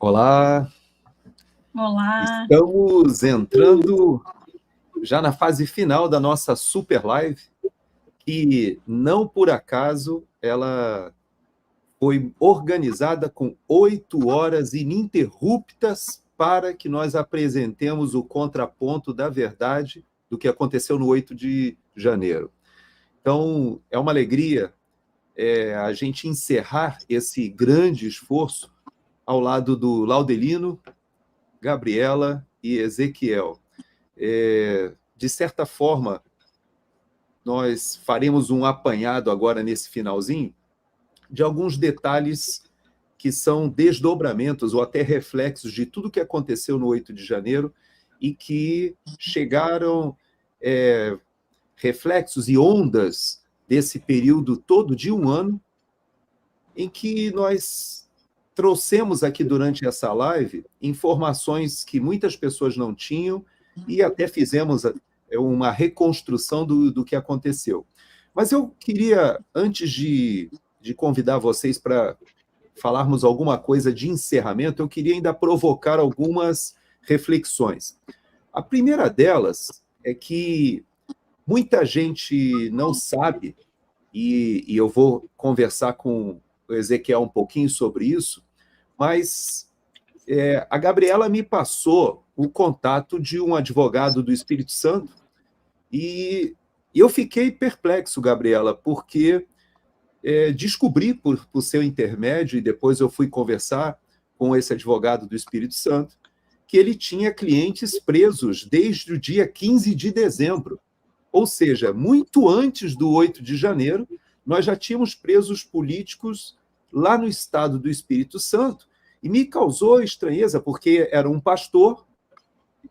Olá, Olá. estamos entrando já na fase final da nossa super live, que não por acaso ela foi organizada com 8 horas ininterruptas para que nós apresentemos o contraponto da verdade do que aconteceu no 8 de janeiro. Então, é uma alegria a gente encerrar esse grande esforço ao lado do Laudelino, Gabriela e Ezequiel. De certa forma, nós faremos um apanhado agora nesse finalzinho de alguns detalhes que são desdobramentos ou até reflexos de tudo que aconteceu no 8 de janeiro e que chegaram reflexos e ondas desse período todo de um ano em que nós trouxemos aqui durante essa live informações que muitas pessoas não tinham e até fizemos uma reconstrução do que aconteceu. Mas eu queria, antes de convidar vocês para falarmos alguma coisa de encerramento, eu queria ainda provocar algumas reflexões. A primeira delas é que muita gente não sabe, e eu vou conversar com o Ezequiel um pouquinho sobre isso, mas a Gabriela me passou o contato de um advogado do Espírito Santo e eu fiquei perplexo, Gabriela, porque descobri por seu intermédio, e depois eu fui conversar com esse advogado do Espírito Santo, que ele tinha clientes presos desde o dia 15 de dezembro. Ou seja, muito antes do 8 de janeiro, nós já tínhamos presos políticos lá no estado do Espírito Santo, e me causou estranheza, porque era um pastor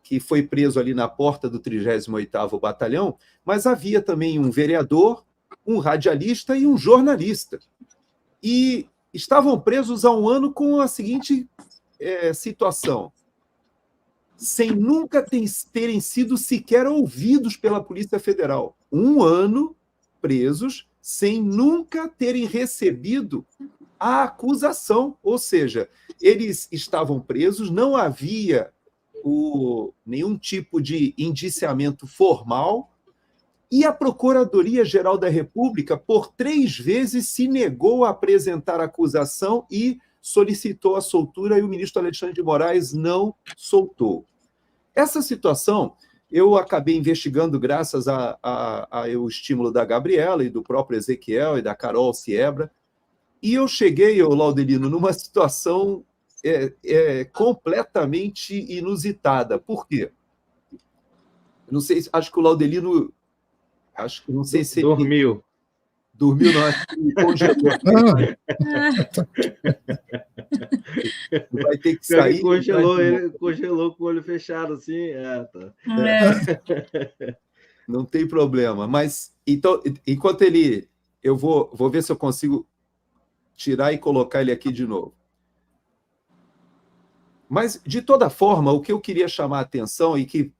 que foi preso ali na porta do 38º Batalhão, mas havia também um vereador, um radialista e um jornalista. E estavam presos há um ano com a seguinte situação: sem nunca terem sido sequer ouvidos pela Polícia Federal. Um ano presos, sem nunca terem recebido a acusação. Ou seja, eles estavam presos, não havia nenhum tipo de indiciamento formal, e a Procuradoria-Geral da República, por 3 vezes, se negou a apresentar acusação e solicitou a soltura, e o ministro Alexandre de Moraes não soltou. Essa situação eu acabei investigando graças ao estímulo da Gabriela e do próprio Ezequiel e da Carol Siebra, e eu cheguei, Laudelino, numa situação completamente inusitada. Por quê? Não sei, acho que o Laudelino... não sei se dormiu. Dormiu, não, acho que ele congelou. Vai ter que sair. Ele congelou com o olho fechado, assim. Tá. Não tem problema. Mas, então, enquanto ele... Eu vou ver se eu consigo tirar e colocar ele aqui de novo. Mas, de toda forma, o que eu queria chamar a atenção, e que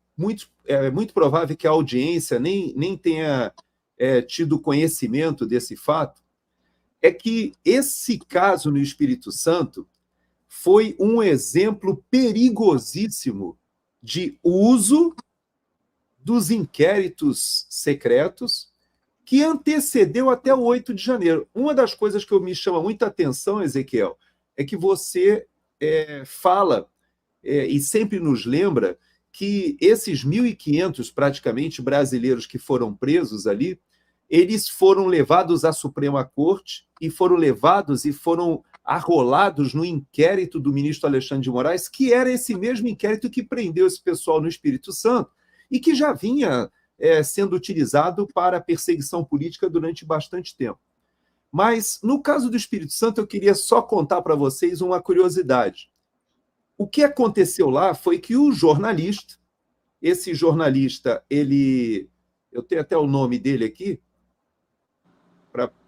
é muito provável que a audiência nem tenha tido conhecimento desse fato, é que esse caso no Espírito Santo foi um exemplo perigosíssimo de uso dos inquéritos secretos que antecedeu até o 8 de janeiro. Uma das coisas que me chama muita atenção, Ezequiel, é que você fala e sempre nos lembra que esses 1.500, praticamente, brasileiros que foram presos ali, eles foram levados à Suprema Corte e foram levados e foram arrolados no inquérito do ministro Alexandre de Moraes, que era esse mesmo inquérito que prendeu esse pessoal no Espírito Santo e que já vinha sendo utilizado para perseguição política durante bastante tempo. Mas, no caso do Espírito Santo, eu queria só contar para vocês uma curiosidade. O que aconteceu lá foi que o jornalista, esse jornalista, eu tenho até o nome dele aqui,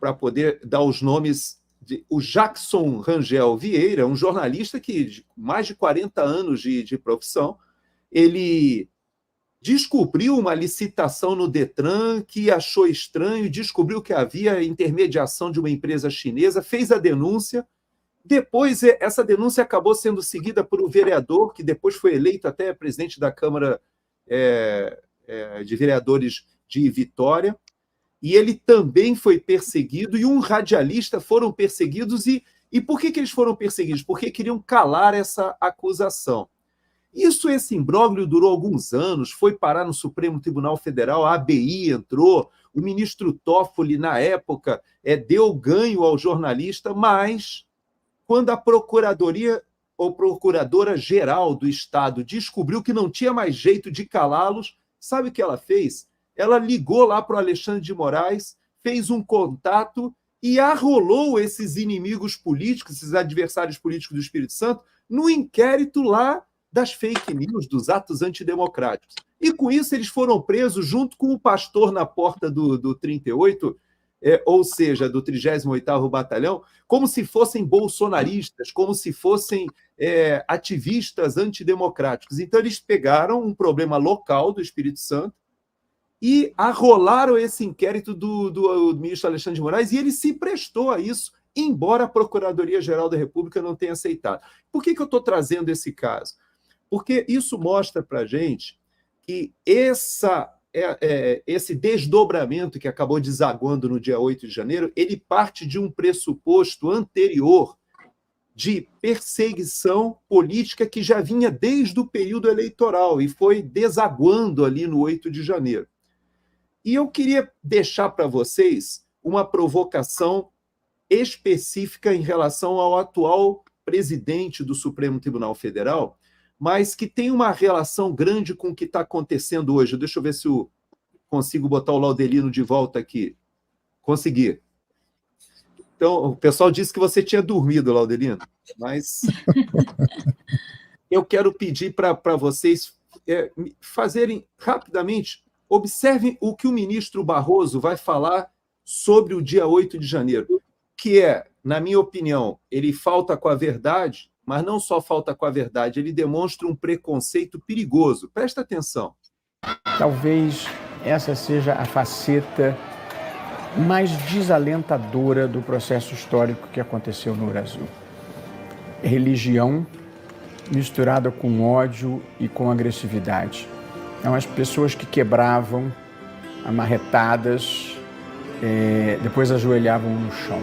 para poder dar os nomes, o Jackson Rangel Vieira, um jornalista que, de mais de 40 anos de profissão, ele descobriu uma licitação no Detran que achou estranho, descobriu que havia intermediação de uma empresa chinesa, fez a denúncia Depois, essa denúncia acabou sendo seguida por um vereador, que depois foi eleito até presidente da Câmara de Vereadores de Vitória, e ele também foi perseguido, e um radialista foram perseguidos. E por que eles foram perseguidos? Porque queriam calar essa acusação. Esse imbróglio durou alguns anos, foi parar no Supremo Tribunal Federal, a ABI entrou, o ministro Toffoli, na época, deu ganho ao jornalista, mas quando a Procuradoria ou Procuradora-Geral do Estado descobriu que não tinha mais jeito de calá-los, sabe o que ela fez? Ela ligou lá para o Alexandre de Moraes, fez um contato e arrolou esses inimigos políticos, esses adversários políticos do Espírito Santo, no inquérito lá das fake news, dos atos antidemocráticos. E com isso eles foram presos junto com o pastor na porta do 38, ou seja, do 38º Batalhão, como se fossem bolsonaristas, como se fossem ativistas antidemocráticos. Então eles pegaram um problema local do Espírito Santo e arrolaram esse inquérito do ministro Alexandre de Moraes, e ele se prestou a isso, embora a Procuradoria-Geral da República não tenha aceitado. Por que eu estou trazendo esse caso? Porque isso mostra para a gente que esse desdobramento que acabou desaguando no dia 8 de janeiro, ele parte de um pressuposto anterior de perseguição política que já vinha desde o período eleitoral e foi desaguando ali no 8 de janeiro. E eu queria deixar para vocês uma provocação específica em relação ao atual presidente do Supremo Tribunal Federal, mas que tem uma relação grande com o que está acontecendo hoje. Deixa eu ver se eu consigo botar o Laudelino de volta aqui. Consegui. Então, o pessoal disse que você tinha dormido, Laudelino, mas eu quero pedir para vocês fazerem rapidamente, observem o que o ministro Barroso vai falar sobre o dia 8 de janeiro, que na minha opinião, ele falta com a verdade, mas não só falta com a verdade, ele demonstra um preconceito perigoso. Presta atenção. Talvez essa seja a faceta mais desalentadora do processo histórico que aconteceu no Brasil. Religião misturada com ódio e com agressividade. Então, as pessoas que quebravam amarretadas, depois ajoelhavam no chão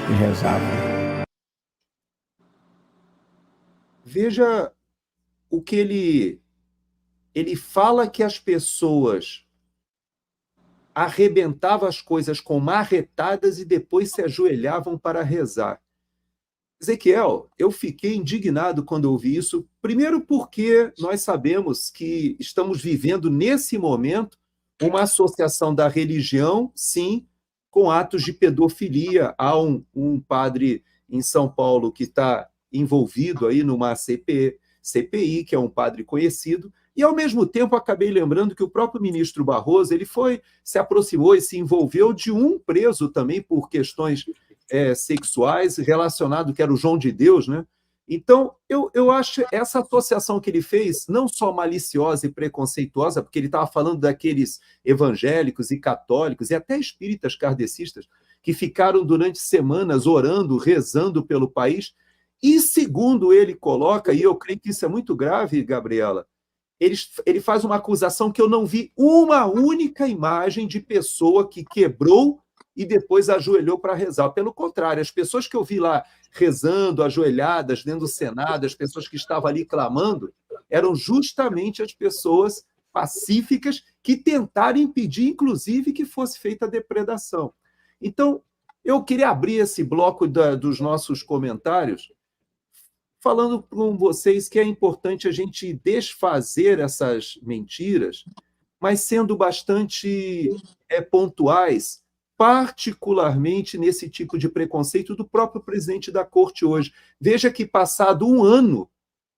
e rezavam. Veja o que ele fala, que as pessoas arrebentavam as coisas com marretadas e depois se ajoelhavam para rezar. Ezequiel, eu fiquei indignado quando ouvi isso, primeiro porque nós sabemos que estamos vivendo nesse momento uma associação da religião, sim, com atos de pedofilia. Há um padre em São Paulo que está envolvido aí numa CPI, que é um padre conhecido, e, ao mesmo tempo, acabei lembrando que o próprio ministro Barroso se aproximou e se envolveu de um preso também por questões sexuais relacionado, que era o João de Deus, né? Então, eu acho essa associação que ele fez não só maliciosa e preconceituosa, porque ele estava falando daqueles evangélicos e católicos e até espíritas kardecistas que ficaram durante semanas orando, rezando pelo país. E, segundo ele coloca, e eu creio que isso é muito grave, Gabriela, ele faz uma acusação que eu não vi uma única imagem de pessoa que quebrou e depois ajoelhou para rezar. Pelo contrário, as pessoas que eu vi lá rezando, ajoelhadas, dentro do Senado, as pessoas que estavam ali clamando, eram justamente as pessoas pacíficas que tentaram impedir, inclusive, que fosse feita a depredação. Então, eu queria abrir esse bloco dos nossos comentários falando com vocês que é importante a gente desfazer essas mentiras, mas sendo bastante pontuais, particularmente nesse tipo de preconceito do próprio presidente da Corte hoje. Veja que, passado um ano,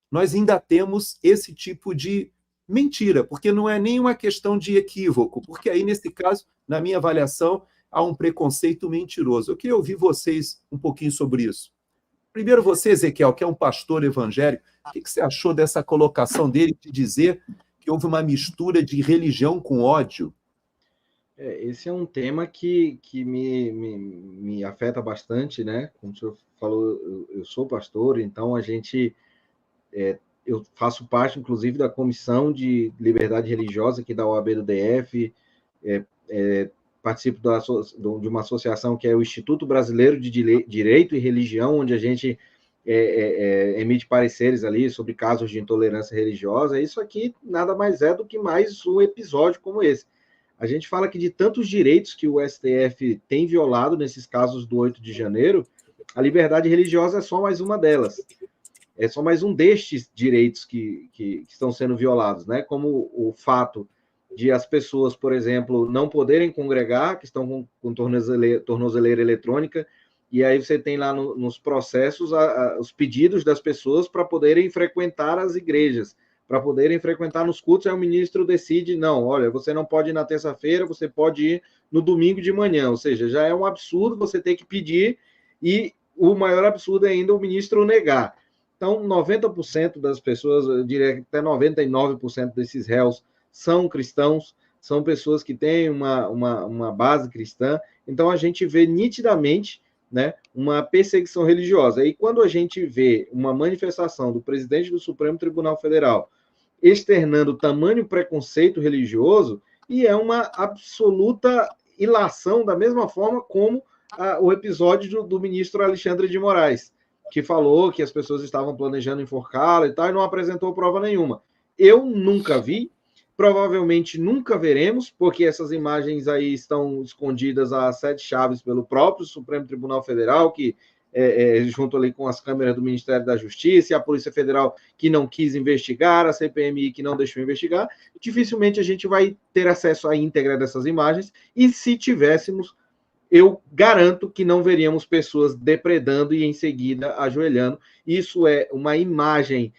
nós ainda temos esse tipo de mentira, porque não é nenhuma questão de equívoco, porque aí, nesse caso, na minha avaliação, há um preconceito mentiroso. Eu queria ouvir vocês um pouquinho sobre isso. Primeiro você, Ezequiel, que é um pastor evangélico, o que você achou dessa colocação dele de dizer que houve uma mistura de religião com ódio? Esse é um tema que me afeta bastante, né? Como o senhor falou, eu sou pastor, então eu faço parte, inclusive, da Comissão de Liberdade Religiosa aqui da OAB do DF, participo de uma associação que é o Instituto Brasileiro de Direito e Religião, onde a gente emite pareceres ali sobre casos de intolerância religiosa. Isso aqui nada mais é do que mais um episódio como esse. A gente fala que de tantos direitos que o STF tem violado nesses casos do 8 de janeiro, a liberdade religiosa é só mais uma delas. É só mais um destes direitos que estão sendo violados, né? Como o fato de as pessoas, por exemplo, não poderem congregar, que estão com tornozeleira eletrônica, e aí você tem lá nos processos os pedidos das pessoas para poderem frequentar as igrejas, para poderem frequentar nos cultos, aí o ministro decide, não, olha, você não pode ir na terça-feira, você pode ir no domingo de manhã, ou seja, já é um absurdo você ter que pedir, e o maior absurdo é ainda o ministro negar. Então, 90% das pessoas, eu diria que até 99% desses réus são cristãos, são pessoas que têm uma base cristã, então a gente vê nitidamente, né, uma perseguição religiosa. E quando a gente vê uma manifestação do presidente do Supremo Tribunal Federal externando tamanho preconceito religioso, e é uma absoluta ilação, da mesma forma como o episódio do ministro Alexandre de Moraes, que falou que as pessoas estavam planejando enforcá-lo e tal, e não apresentou prova nenhuma. Eu nunca vi, provavelmente nunca veremos, porque essas imagens aí estão escondidas a 7 chaves pelo próprio Supremo Tribunal Federal, que junto ali com as câmeras do Ministério da Justiça, e a Polícia Federal que não quis investigar, a CPMI que não deixou investigar, dificilmente a gente vai ter acesso à íntegra dessas imagens, e se tivéssemos, eu garanto que não veríamos pessoas depredando e em seguida ajoelhando. Isso é uma imagem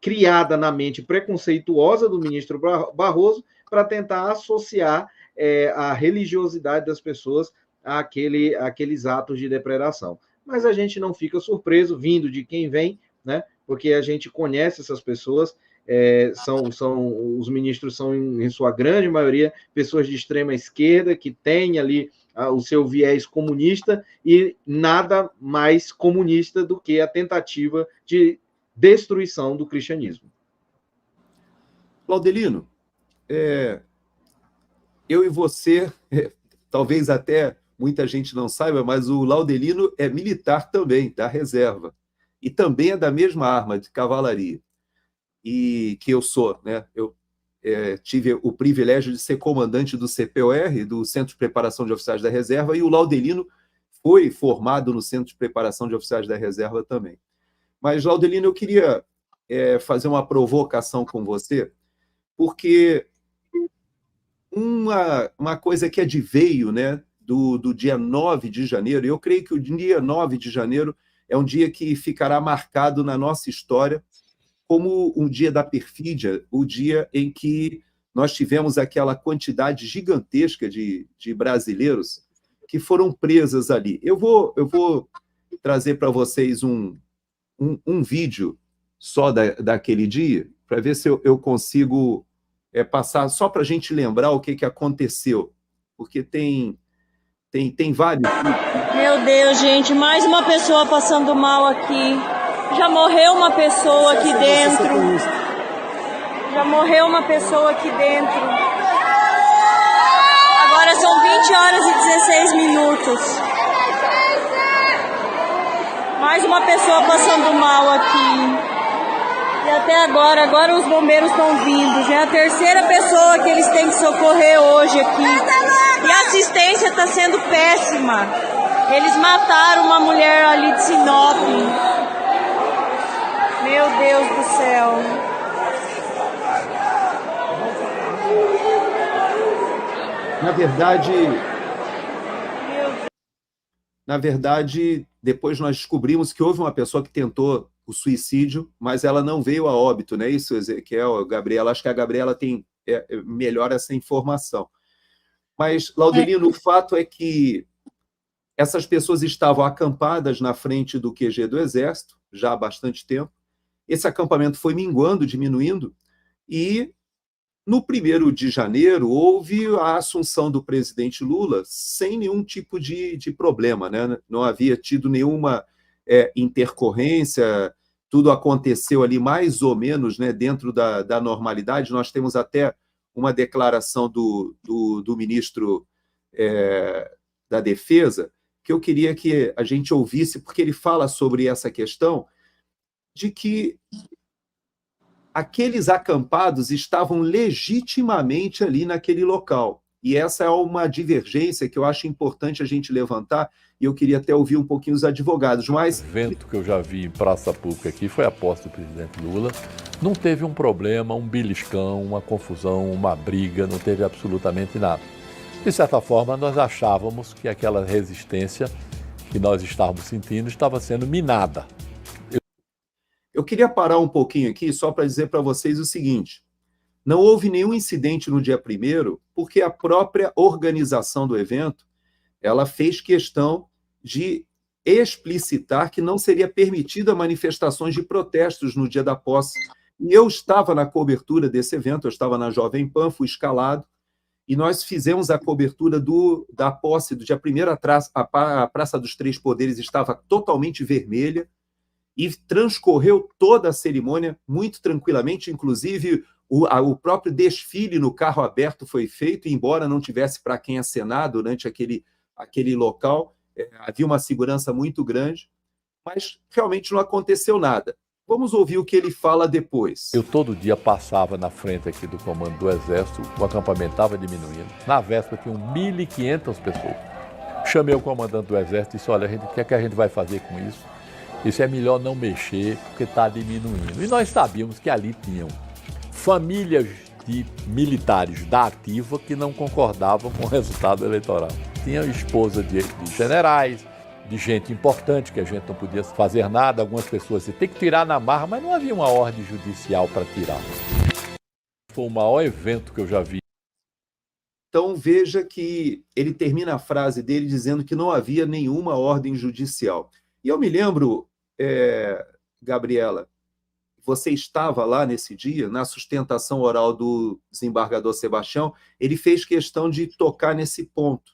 criada na mente preconceituosa do ministro Barroso para tentar associar a religiosidade das pessoas àqueles atos de depredação. Mas a gente não fica surpreso vindo de quem vem, né? Porque a gente conhece essas pessoas, os ministros são, em sua grande maioria, pessoas de extrema esquerda que têm ali o seu viés comunista, e nada mais comunista do que a tentativa de destruição do cristianismo. Laudelino, eu e você, talvez até muita gente não saiba, mas o Laudelino é militar também, da reserva, e também é da mesma arma de cavalaria, e que eu sou, né? Eu tive o privilégio de ser comandante do CPOR, do Centro de Preparação de Oficiais da Reserva, e o Laudelino foi formado no Centro de Preparação de Oficiais da Reserva também. Mas, Laudelino, eu queria fazer uma provocação com você, porque uma coisa que adveio, né, do dia 9 de janeiro, eu creio que o dia 9 de janeiro é um dia que ficará marcado na nossa história como um dia da perfídia, o dia em que nós tivemos aquela quantidade gigantesca de brasileiros que foram presas ali. Eu vou trazer para vocês um vídeo só daquele dia, para ver se eu consigo passar, só para a gente lembrar o que aconteceu, porque tem vários. Meu Deus, gente, mais uma pessoa passando mal aqui. Já morreu uma pessoa aqui dentro. Já morreu uma pessoa aqui dentro. Agora são 20 horas e 16 minutos. Mais uma pessoa passando mal aqui. E até agora os bombeiros estão vindo. Já é a terceira pessoa que eles têm que socorrer hoje aqui. E a assistência está sendo péssima. Eles mataram uma mulher ali de Sinop. Meu Deus do céu. Na verdade, depois nós descobrimos que houve uma pessoa que tentou o suicídio, mas ela não veio a óbito, não é isso, Ezequiel, Gabriela? Acho que a Gabriela tem melhor essa informação. Mas, Laudelino, o fato é que essas pessoas estavam acampadas na frente do QG do Exército, já há bastante tempo. Esse acampamento foi minguando, diminuindo, e No 1º de janeiro, houve a assunção do presidente Lula sem nenhum tipo de problema, né? Não havia tido nenhuma intercorrência, tudo aconteceu ali mais ou menos, né, dentro da normalidade. Nós temos até uma declaração do ministro da Defesa, que eu queria que a gente ouvisse, porque ele fala sobre essa questão de que aqueles acampados estavam legitimamente ali naquele local. E essa é uma divergência que eu acho importante a gente levantar, e eu queria até ouvir um pouquinho os advogados, mas... O evento que eu já vi em praça pública aqui foi a posse do presidente Lula. Não teve um problema, um beliscão, uma confusão, uma briga, não teve absolutamente nada. De certa forma, nós achávamos que aquela resistência que nós estávamos sentindo estava sendo minada. Eu queria parar um pouquinho aqui só para dizer para vocês o seguinte: não houve nenhum incidente no dia 1º, porque a própria organização do evento ela fez questão de explicitar que não seria permitida manifestações de protestos no dia da posse. E eu estava na cobertura desse evento, eu estava na Jovem Pan, fui escalado, e nós fizemos a cobertura da posse do dia 1º. A Praça dos Três Poderes estava totalmente vermelha, e transcorreu toda a cerimônia muito tranquilamente, inclusive o próprio desfile no carro aberto foi feito, embora não tivesse para quem acenar durante aquele local, havia uma segurança muito grande, mas realmente não aconteceu nada. Vamos ouvir o que ele fala depois. Eu todo dia passava na frente aqui do comando do Exército, o acampamento estava diminuindo. Na véspera tinham 1.500 pessoas. Chamei o comandante do Exército e disse: olha, o que é que a gente vai fazer com isso? Isso é melhor não mexer, porque está diminuindo. E nós sabíamos que ali tinham famílias de militares da ativa que não concordavam com o resultado eleitoral. Tinha esposa de generais, de gente importante, que a gente não podia fazer nada. Algumas pessoas diziam: tem que tirar na marra, mas não havia uma ordem judicial para tirar. Foi o maior evento que eu já vi. Então veja que ele termina a frase dele dizendo que não havia nenhuma ordem judicial. E eu me lembro, Gabriela, você estava lá nesse dia, na sustentação oral do desembargador Sebastião, ele fez questão de tocar nesse ponto,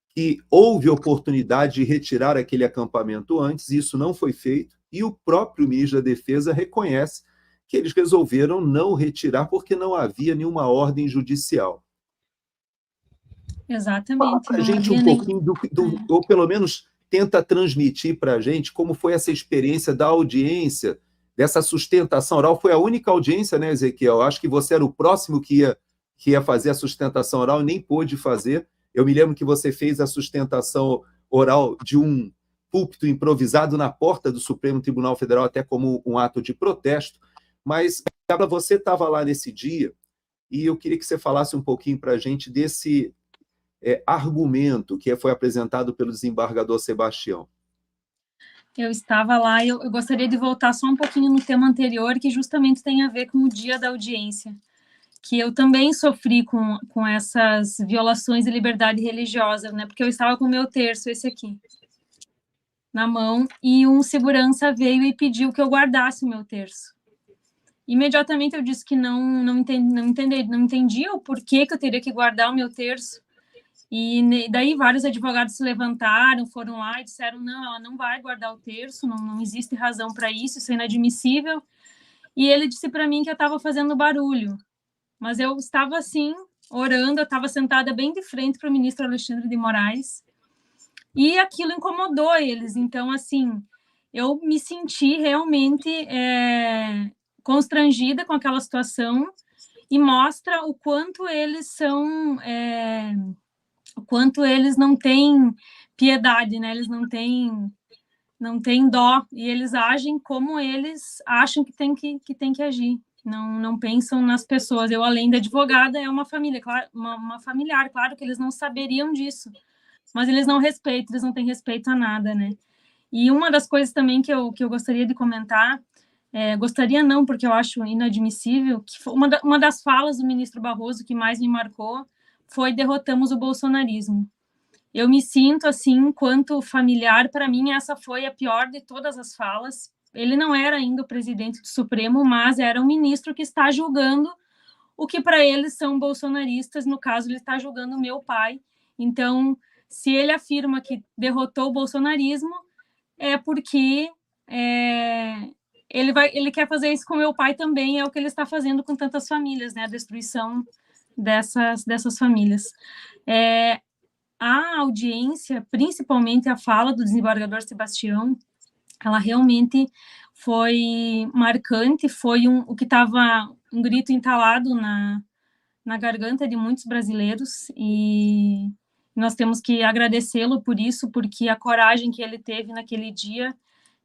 que houve oportunidade de retirar aquele acampamento antes, isso não foi feito, e o próprio ministro da Defesa reconhece que eles resolveram não retirar porque não havia nenhuma ordem judicial. Exatamente. Fala para a gente um pouquinho ou pelo menos tenta transmitir para a gente como foi essa experiência da audiência, dessa sustentação oral. Foi a única audiência, né, Ezequiel? Acho que você era o próximo que ia fazer a sustentação oral e nem pôde fazer. Eu me lembro que você fez a sustentação oral de um púlpito improvisado na porta do Supremo Tribunal Federal, até como um ato de protesto. Mas, Gabriela, você estava lá nesse dia e eu queria que você falasse um pouquinho para a gente desse argumento que foi apresentado pelo desembargador Sebastião. Eu estava lá e eu gostaria de voltar só um pouquinho no tema anterior, que justamente tem a ver com o dia da audiência, que eu também sofri com essas violações de liberdade religiosa, né? Porque eu estava com o meu terço, esse aqui, na mão, e um segurança veio e pediu que eu guardasse o meu terço. Imediatamente eu disse que não entendia o porquê que eu teria que guardar o meu terço. E daí vários advogados se levantaram, foram lá e disseram: não, ela não vai guardar o terço, não existe razão para isso é inadmissível. E ele disse para mim que eu estava fazendo barulho. Mas eu estava assim, orando, eu estava sentada bem de frente para o ministro Alexandre de Moraes, e aquilo incomodou eles. Então, assim, eu me senti realmente constrangida com aquela situação, e mostra o quanto eles são... o quanto eles não têm piedade, né? Eles não têm dó, e eles agem como eles acham que tem que agir. Não pensam nas pessoas. Eu, além de advogada, é uma família, claro, uma familiar, claro que eles não saberiam disso, mas eles não respeitam, eles não têm respeito a nada, né? E uma das coisas também que eu gostaria de comentar, gostaria não, porque eu acho inadmissível, que uma das falas do ministro Barroso que mais me marcou foi: derrotamos o bolsonarismo. Eu me sinto assim, enquanto familiar, para mim essa foi a pior de todas as falas. Ele não era ainda o presidente do Supremo, mas era um ministro que está julgando o que para eles são bolsonaristas. No caso, ele está julgando meu pai. Então, se ele afirma que derrotou o bolsonarismo, é porque ele quer fazer isso com meu pai também, é o que ele está fazendo com tantas famílias, né? A destruição dessas famílias. A audiência, principalmente a fala do desembargador Sebastião, ela realmente foi marcante, foi o que estava um grito entalado na garganta de muitos brasileiros, e nós temos que agradecê-lo por isso, porque a coragem que ele teve naquele dia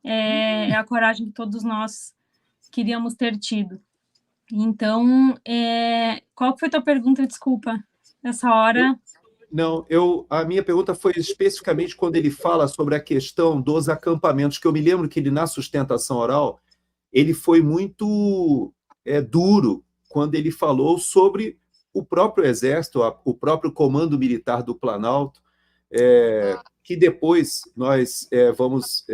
é a coragem que todos nós queríamos ter tido. Então, qual foi a tua pergunta? Desculpa, nessa hora... Não, a minha pergunta foi especificamente quando ele fala sobre a questão dos acampamentos, que eu me lembro que ele, na sustentação oral, ele foi muito duro quando ele falou sobre o próprio Exército, o próprio Comando Militar do Planalto, que depois nós vamos...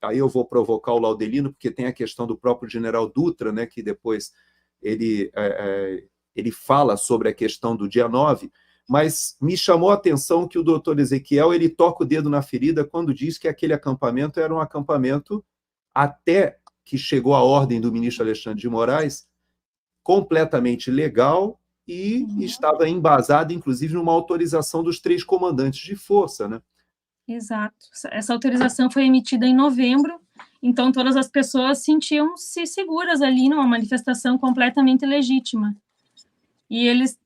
aí eu vou provocar o Laudelino, porque tem a questão do próprio general Dutra, né, que depois ele fala sobre a questão do dia 9, mas me chamou a atenção que o doutor Ezequiel ele toca o dedo na ferida quando diz que aquele acampamento era um acampamento, até que chegou a ordem do ministro Alexandre de Moraes, completamente legal e estava embasado, inclusive, numa autorização dos 3 comandantes de força, né? Exato. Essa autorização foi emitida em novembro, então todas as pessoas sentiam-se seguras ali numa manifestação completamente legítima. E eles...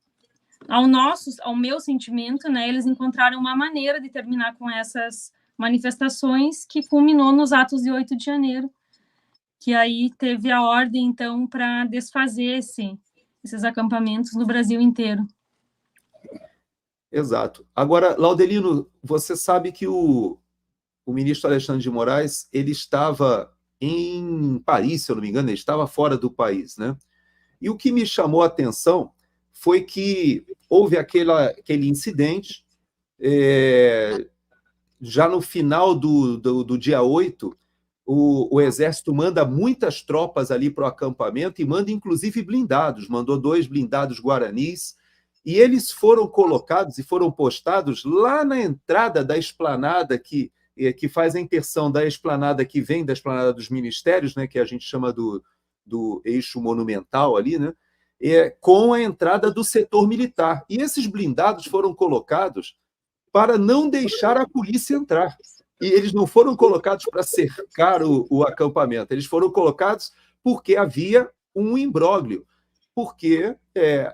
ao meu sentimento, né, eles encontraram uma maneira de terminar com essas manifestações que culminou nos atos de 8 de janeiro, que aí teve a ordem, então, para desfazer esses acampamentos no Brasil inteiro. Exato. Agora, Laudelino, você sabe que o ministro Alexandre de Moraes ele estava em Paris, se eu não me engano, ele estava fora do país, né? E o que me chamou a atenção foi que houve aquele incidente, já no final do dia 8, o Exército manda muitas tropas ali para o acampamento e manda, inclusive, blindados, mandou 2 blindados guaranis, e eles foram colocados e foram postados lá na entrada da esplanada, que faz a interseção da esplanada que vem da esplanada dos ministérios, né, que a gente chama do eixo monumental ali, né? Com a entrada do setor militar. E esses blindados foram colocados para não deixar a polícia entrar. E eles não foram colocados para cercar o acampamento, eles foram colocados porque havia um imbróglio, porque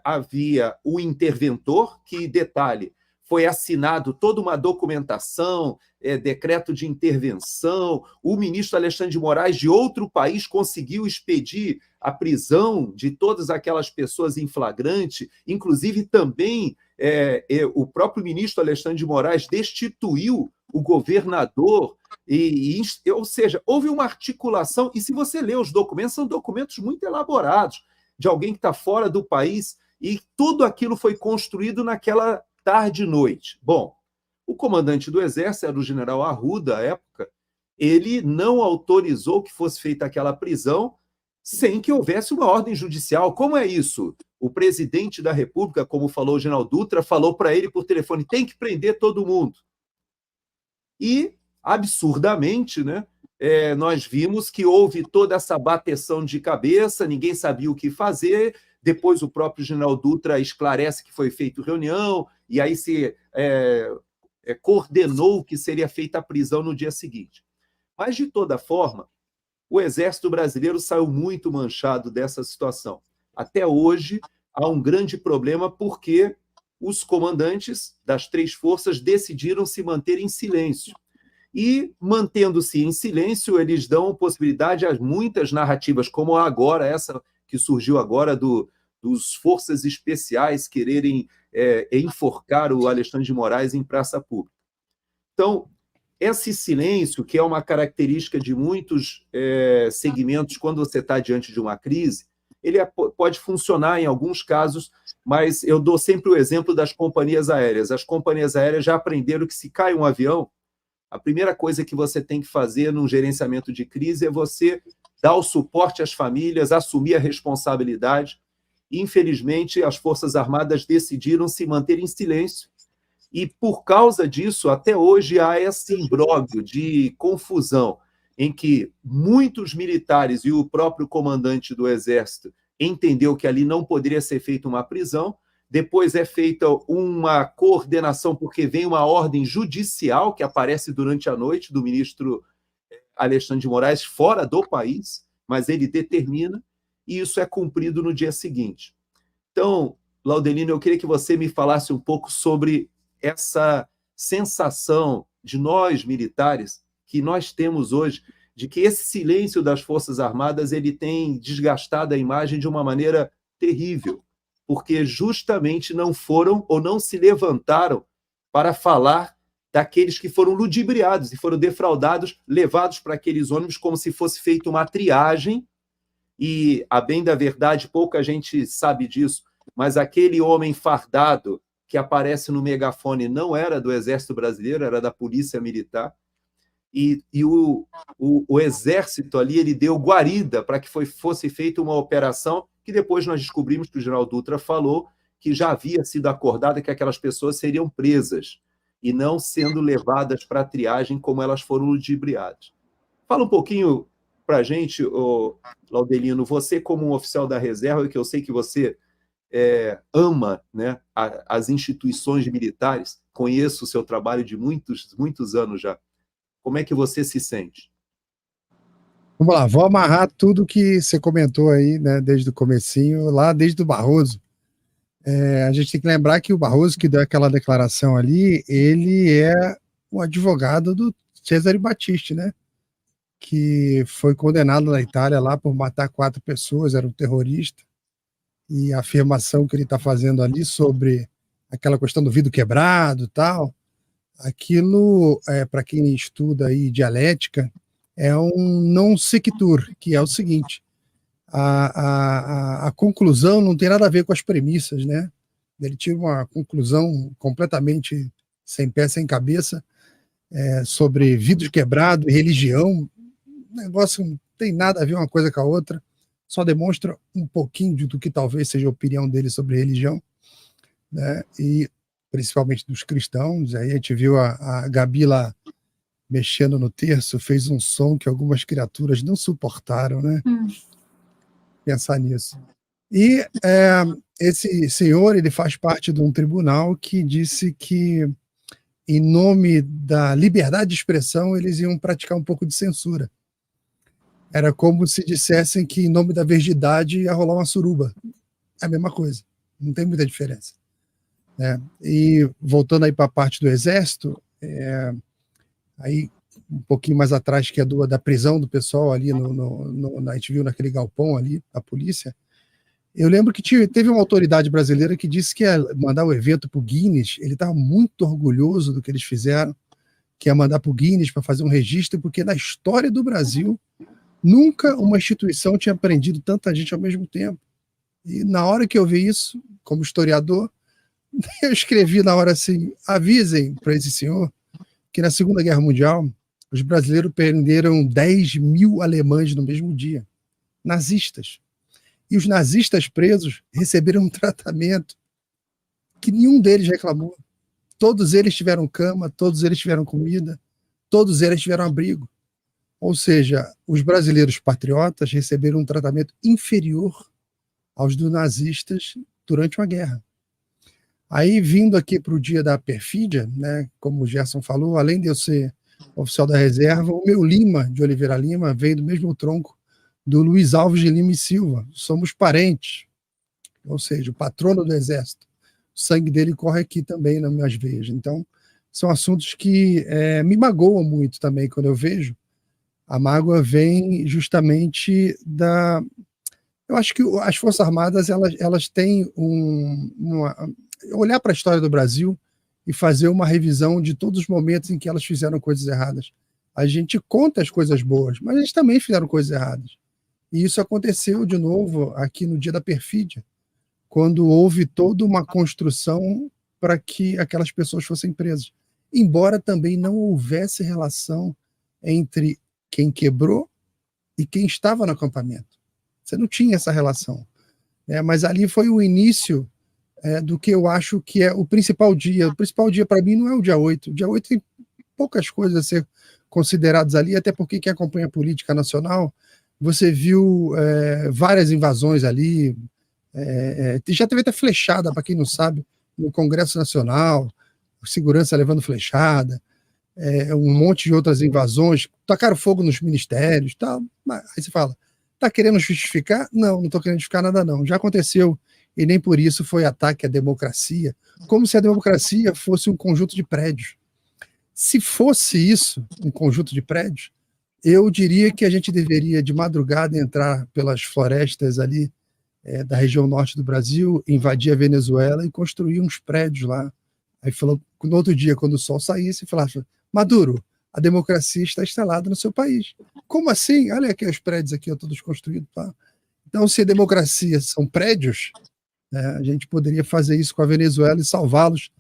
havia o interventor, que, detalhe, foi assinado toda uma documentação, decreto de intervenção, o ministro Alexandre de Moraes, de outro país, conseguiu expedir a prisão de todas aquelas pessoas em flagrante, inclusive também o próprio ministro Alexandre de Moraes destituiu o governador, ou seja, houve uma articulação, e se você lê os documentos, são documentos muito elaborados, de alguém que está fora do país, e tudo aquilo foi construído naquela tarde e noite. Bom, o comandante do Exército era o general Arruda, à época, ele não autorizou que fosse feita aquela prisão sem que houvesse uma ordem judicial. Como é isso? O presidente da República, como falou o general Dutra, falou para ele por telefone, tem que prender todo mundo. E, absurdamente, né, nós vimos que houve toda essa bateção de cabeça, ninguém sabia o que fazer, depois o próprio general Dutra esclarece que foi feita reunião, e aí se coordenou que seria feita a prisão no dia seguinte. Mas, de toda forma, o Exército Brasileiro saiu muito manchado dessa situação. Até hoje, há um grande problema porque os comandantes das 3 forças decidiram se manter em silêncio. E, mantendo-se em silêncio, eles dão possibilidade a muitas narrativas, como agora, essa que surgiu agora dos forças especiais quererem enforcar o Alexandre de Moraes em praça pública. Então, esse silêncio, que é uma característica de muitos segmentos quando você está diante de uma crise, ele pode funcionar em alguns casos, mas eu dou sempre o exemplo das companhias aéreas. As companhias aéreas já aprenderam que se cai um avião, a primeira coisa que você tem que fazer num gerenciamento de crise é você dar o suporte às famílias, assumir a responsabilidade. Infelizmente, as Forças Armadas decidiram se manter em silêncio, e, por causa disso, até hoje há esse imbróglio de confusão em que muitos militares e o próprio comandante do Exército entendeu que ali não poderia ser feita uma prisão, depois é feita uma coordenação, porque vem uma ordem judicial que aparece durante a noite do ministro Alexandre de Moraes, fora do país, mas ele determina, e isso é cumprido no dia seguinte. Então, Laudelino, eu queria que você me falasse um pouco sobre essa sensação de nós, militares, que nós temos hoje, de que esse silêncio das Forças Armadas ele tem desgastado a imagem de uma maneira terrível, porque justamente não foram ou não se levantaram para falar daqueles que foram ludibriados e foram defraudados, levados para aqueles ônibus como se fosse feita uma triagem, e, a bem da verdade, pouca gente sabe disso, mas aquele homem fardado que aparece no megafone não era do Exército Brasileiro, era da Polícia Militar, e o Exército ali ele deu guarida para que fosse feita uma operação que depois nós descobrimos que o general Dutra falou que já havia sido acordada que aquelas pessoas seriam presas e não sendo levadas para a triagem como elas foram ludibriadas. Fala um pouquinho para a gente, Laudelino, você como um oficial da reserva, que eu sei que você ama, né, as instituições militares, conheço o seu trabalho de muitos anos já. Como é que você se sente? Vamos lá, vou amarrar tudo que você comentou aí, né, desde o comecinho, lá desde o Barroso. A gente tem que lembrar que o Barroso, que deu aquela declaração ali, ele é o advogado do Cesare Battisti, né, que foi condenado na Itália lá por matar 4 pessoas, era um terrorista, e a afirmação que ele está fazendo ali sobre aquela questão do vidro quebrado e tal, aquilo, para quem estuda aí dialética, é um non sequitur, que é o seguinte, a conclusão não tem nada a ver com as premissas, né? Ele tira uma conclusão completamente sem pé, sem cabeça, sobre vidro quebrado e religião. O negócio não tem nada a ver uma coisa com a outra, só demonstra um pouquinho do que talvez seja a opinião dele sobre religião, né? E principalmente dos cristãos. Aí a gente viu a Gabi lá mexendo no terço, fez um som que algumas criaturas não suportaram, né? Pensar nisso. E esse senhor, ele faz parte de um tribunal que disse que, em nome da liberdade de expressão, eles iam praticar um pouco de censura. Era como se dissessem que, em nome da verdade, ia rolar uma suruba. É a mesma coisa, não tem muita diferença. E voltando aí para a parte do Exército, aí um pouquinho mais atrás, que é da prisão do pessoal ali, a gente viu naquele galpão ali, da polícia, eu lembro que teve uma autoridade brasileira que disse que ia mandar o evento para o Guinness, ele estava muito orgulhoso do que eles fizeram, que ia mandar para o Guinness para fazer um registro, porque na história do Brasil, nunca uma instituição tinha prendido tanta gente ao mesmo tempo. E na hora que eu vi isso, como historiador, eu escrevi na hora assim, avisem para esse senhor que na Segunda Guerra Mundial os brasileiros prenderam 10 mil alemães no mesmo dia, nazistas. E os nazistas presos receberam um tratamento que nenhum deles reclamou. Todos eles tiveram cama, todos eles tiveram comida, todos eles tiveram abrigo. Ou seja, os brasileiros patriotas receberam um tratamento inferior aos dos nazistas durante uma guerra. Aí, vindo aqui para o dia da perfídia, né, como o Gerson falou, além de eu ser oficial da reserva, o meu Lima, de Oliveira Lima, veio do mesmo tronco do Luiz Alves de Lima e Silva. Somos parentes, ou seja, o patrono do Exército. O sangue dele corre aqui também nas minhas veias. Então, são assuntos que me magoam muito também quando eu vejo. A mágoa vem justamente da... Eu acho que as Forças Armadas elas têm olhar para a história do Brasil e fazer uma revisão de todos os momentos em que elas fizeram coisas erradas. A gente conta as coisas boas, mas eles também fizeram coisas erradas. E isso aconteceu de novo aqui no dia da perfídia, quando houve toda uma construção para que aquelas pessoas fossem presas. Embora também não houvesse relação entre quem quebrou e quem estava no acampamento. Você não tinha essa relação. Mas ali foi o início do que eu acho que é o principal dia. O principal dia para mim não é o dia 8. O dia 8 tem poucas coisas a ser consideradas ali, até porque quem acompanha a política nacional, você viu várias invasões ali, já teve até flechada, para quem não sabe, no Congresso Nacional, segurança levando flechada, um monte de outras invasões, tacaram fogo nos ministérios, tal. Aí você fala, tá querendo justificar? Não, não estou querendo justificar nada não, já aconteceu, e nem por isso foi ataque à democracia, como se a democracia fosse um conjunto de prédios. Se fosse isso, um conjunto de prédios, eu diria que a gente deveria, de madrugada, entrar pelas florestas ali da região norte do Brasil, invadir a Venezuela e construir uns prédios lá. Aí falou, no outro dia, quando o sol saísse, falava, Maduro, a democracia está instalada no seu país. Como assim? Olha aqui os prédios aqui, todos construídos. Tá? Então, se a democracia são prédios, a gente poderia fazer isso com a Venezuela e salvá-los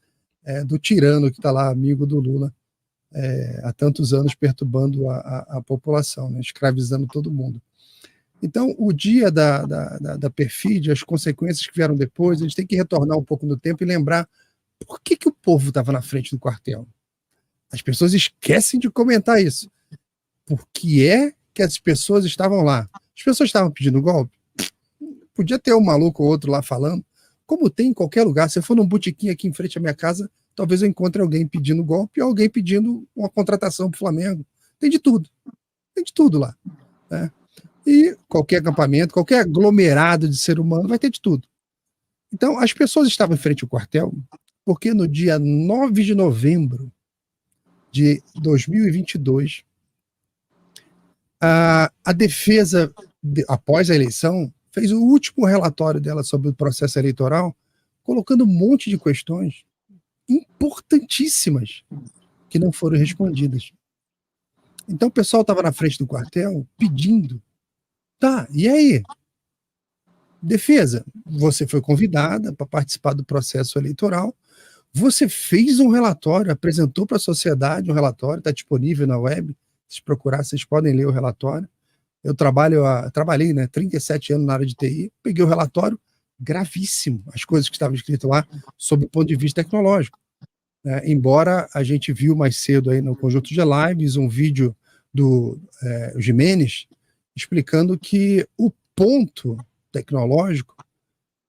do tirano que está lá, amigo do Lula, há tantos anos perturbando a população, né, escravizando todo mundo. Então, o dia da perfídia, as consequências que vieram depois, a gente tem que retornar um pouco no tempo e lembrar por que o povo estava na frente do quartel. As pessoas esquecem de comentar isso. Por que é que as pessoas estavam lá? As pessoas estavam pedindo golpe? Podia ter um maluco ou outro lá falando, como tem em qualquer lugar. Se eu for num botequim aqui em frente à minha casa, talvez eu encontre alguém pedindo golpe ou alguém pedindo uma contratação para o Flamengo. Tem de tudo lá. Né? E qualquer acampamento, qualquer aglomerado de ser humano vai ter de tudo. Então, as pessoas estavam em frente ao quartel porque no dia 9 de novembro de 2022, a defesa, após a eleição, fez o último relatório dela sobre o processo eleitoral, colocando um monte de questões importantíssimas que não foram respondidas. Então o pessoal estava na frente do quartel pedindo, tá, e aí? Defesa, você foi convidada para participar do processo eleitoral, você fez um relatório, apresentou para a sociedade um relatório, está disponível na web, se procurar, vocês podem ler o relatório. Eu trabalhei 37 anos na área de TI, peguei o relatório, gravíssimo, as coisas que estavam escritas lá, sob o ponto de vista tecnológico. Embora a gente viu mais cedo aí no conjunto de lives um vídeo do Jimenez explicando que o ponto tecnológico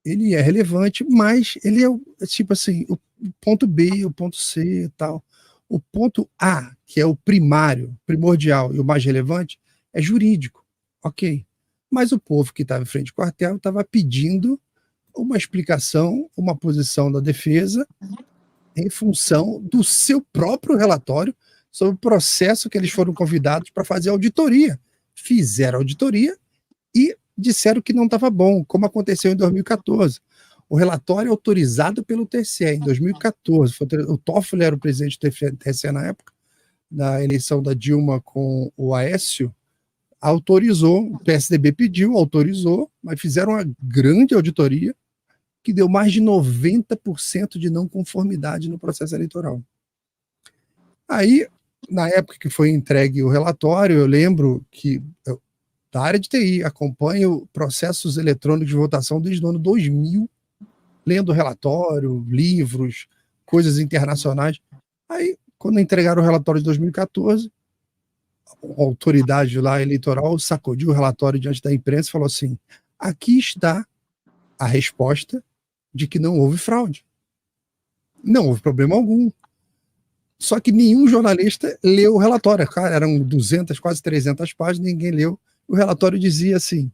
ele é relevante, mas ele é tipo assim, o ponto B, o ponto C e tal. O ponto A, que é o primário, primordial e o mais relevante, é jurídico, ok. Mas o povo que estava em frente ao quartel estava pedindo uma explicação, uma posição da defesa em função do seu próprio relatório sobre o processo que eles foram convidados para fazer auditoria. Fizeram auditoria e disseram que não estava bom, como aconteceu em 2014. O relatório autorizado pelo TSE em 2014, o Toffoli era o presidente do TSE na época, na eleição da Dilma com o Aécio, autorizou, o PSDB pediu, autorizou, mas fizeram uma grande auditoria que deu mais de 90% de não conformidade no processo eleitoral. Aí, na época que foi entregue o relatório, eu lembro que eu, da área de TI, acompanho processos eletrônicos de votação desde o ano 2000, lendo relatório, livros, coisas internacionais. Aí, quando entregaram o relatório de 2014, a autoridade lá eleitoral sacudiu o relatório diante da imprensa e falou assim, aqui está a resposta de que não houve fraude. Não houve problema algum. Só que nenhum jornalista leu o relatório. Cara, eram 200, quase 300 páginas, ninguém leu. O relatório dizia assim,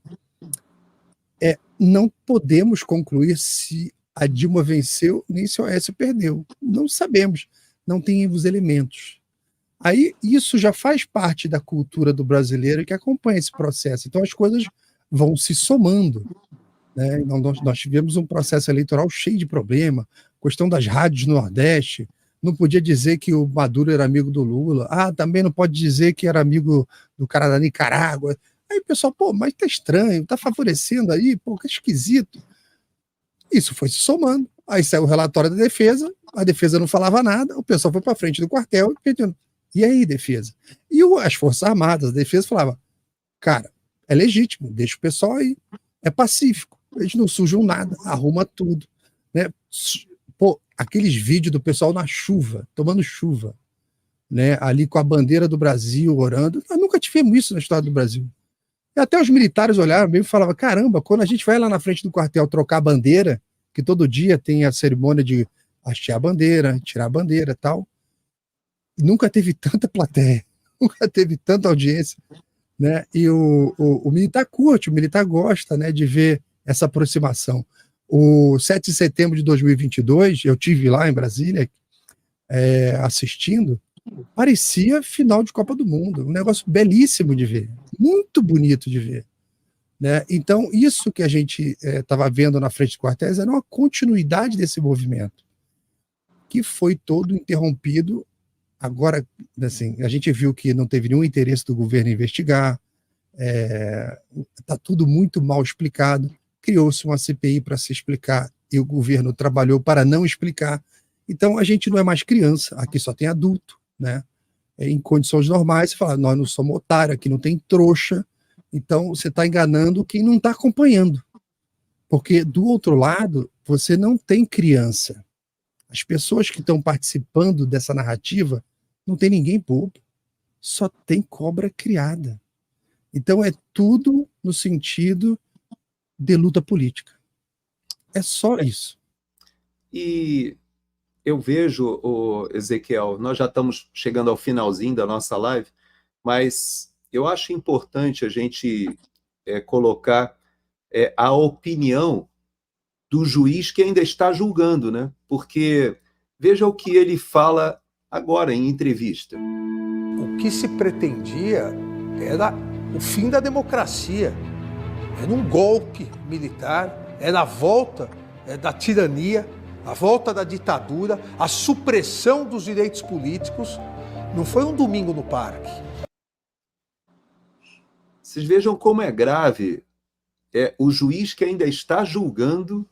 não podemos concluir se a Dilma venceu, nem se o Aécio perdeu. Não sabemos, não temos elementos. Aí isso já faz parte da cultura do brasileiro que acompanha esse processo. Então as coisas vão se somando. Né? Nós tivemos um processo eleitoral cheio de problema, questão das rádios no Nordeste, não podia dizer que o Maduro era amigo do Lula, também não pode dizer que era amigo do cara da Nicarágua. Aí o pessoal, mas tá estranho, tá favorecendo aí, que esquisito. Isso foi se somando, aí saiu o relatório da defesa, a defesa não falava nada, o pessoal foi para frente do quartel pedindo, e aí, defesa? E as Forças Armadas, a defesa falava, cara, é legítimo, deixa o pessoal aí, é pacífico. eles não sujam nada, arruma tudo, né? Pô, aqueles vídeos do pessoal na chuva, tomando chuva, né? Ali com a bandeira do Brasil, orando. Nós nunca tivemos isso na história do Brasil. E até os militares olharam meio e falavam, caramba, quando a gente vai lá na frente do quartel trocar a bandeira, que todo dia tem a cerimônia de hastear a bandeira, tirar a bandeira e tal, nunca teve tanta plateia, nunca teve tanta audiência, né? E o militar curte, o militar gosta, né, de ver essa aproximação. O 7 de setembro de 2022, eu tive lá em Brasília, assistindo, parecia final de Copa do Mundo, um negócio belíssimo de ver, muito bonito de ver, né? Então, isso que a gente estava vendo na frente dos quartéis era uma continuidade desse movimento, que foi todo interrompido. Agora, assim, a gente viu que não teve nenhum interesse do governo em investigar, está tudo muito mal explicado, criou-se uma CPI para se explicar e o governo trabalhou para não explicar. Então, a gente não é mais criança, aqui só tem adulto, né? Em condições normais, você fala, nós não somos otários, aqui não tem trouxa, então você está enganando quem não está acompanhando. Porque, do outro lado, você não tem criança. As pessoas que estão participando dessa narrativa não tem ninguém bobo, só tem cobra criada. Então é tudo no sentido de luta política. É só isso. E eu vejo, Ezequiel, nós já estamos chegando ao finalzinho da nossa live, mas eu acho importante a gente colocar a opinião do juiz que ainda está julgando, né? Porque veja o que ele fala agora em entrevista. O que se pretendia era o fim da democracia, era um golpe militar, era a volta da tirania, a volta da ditadura, a supressão dos direitos políticos. Não foi um domingo no parque. Vocês vejam como é grave. O juiz que ainda está julgando,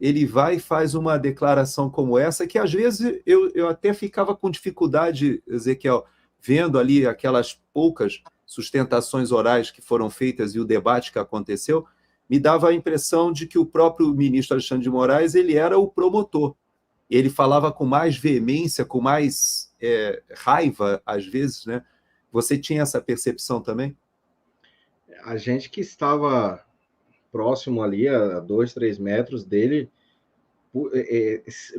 ele vai e faz uma declaração como essa, que às vezes eu até ficava com dificuldade, Ezequiel, vendo ali aquelas poucas sustentações orais que foram feitas e o debate que aconteceu, me dava a impressão de que o próprio ministro Alexandre de Moraes ele era o promotor. Ele falava com mais veemência, com mais raiva, às vezes, né? Você tinha essa percepção também? A gente que estava próximo ali, a 2, 3 metros dele,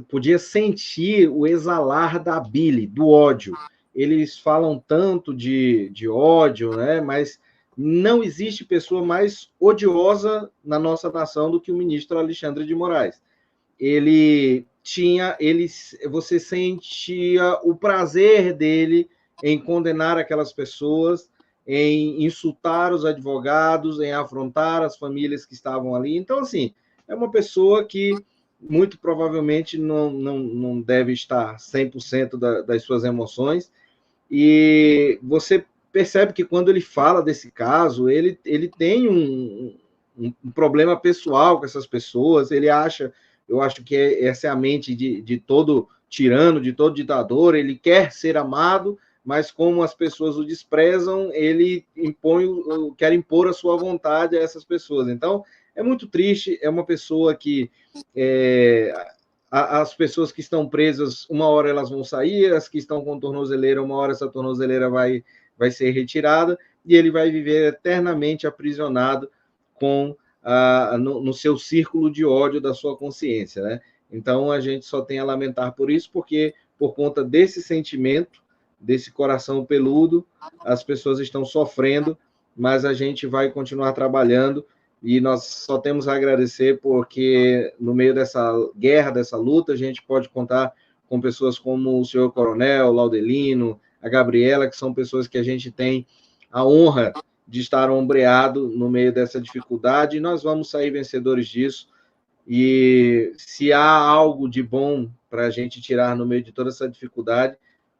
podia sentir o exalar da bile, do ódio. Eles falam tanto de ódio, né? Mas não existe pessoa mais odiosa na nossa nação do que o ministro Alexandre de Moraes. Você sentia o prazer dele em condenar aquelas pessoas, em insultar os advogados, em afrontar as famílias que estavam ali. Então, assim, é uma pessoa que muito provavelmente não deve estar 100% das suas emoções, e você percebe que quando ele fala desse caso, ele tem um problema pessoal com essas pessoas, eu acho que essa é a mente de todo tirano, de todo ditador, ele quer ser amado, mas como as pessoas o desprezam, ele quer impor a sua vontade a essas pessoas. Então, é muito triste, é uma pessoa que as pessoas que estão presas, uma hora elas vão sair, as que estão com tornozeleira, uma hora essa tornozeleira vai ser retirada, e ele vai viver eternamente aprisionado no seu círculo de ódio da sua consciência, né? Então, a gente só tem a lamentar por isso, porque por conta desse sentimento, desse coração peludo, as pessoas estão sofrendo, mas a gente vai continuar trabalhando, e nós só temos a agradecer porque no meio dessa guerra, dessa luta, a gente pode contar com pessoas como o senhor Coronel, Laudelino, a Gabriela, que são pessoas que a gente tem a honra de estar ombreado no meio dessa dificuldade, e nós vamos sair vencedores disso. E se há algo de bom para a gente tirar no meio de toda essa dificuldade,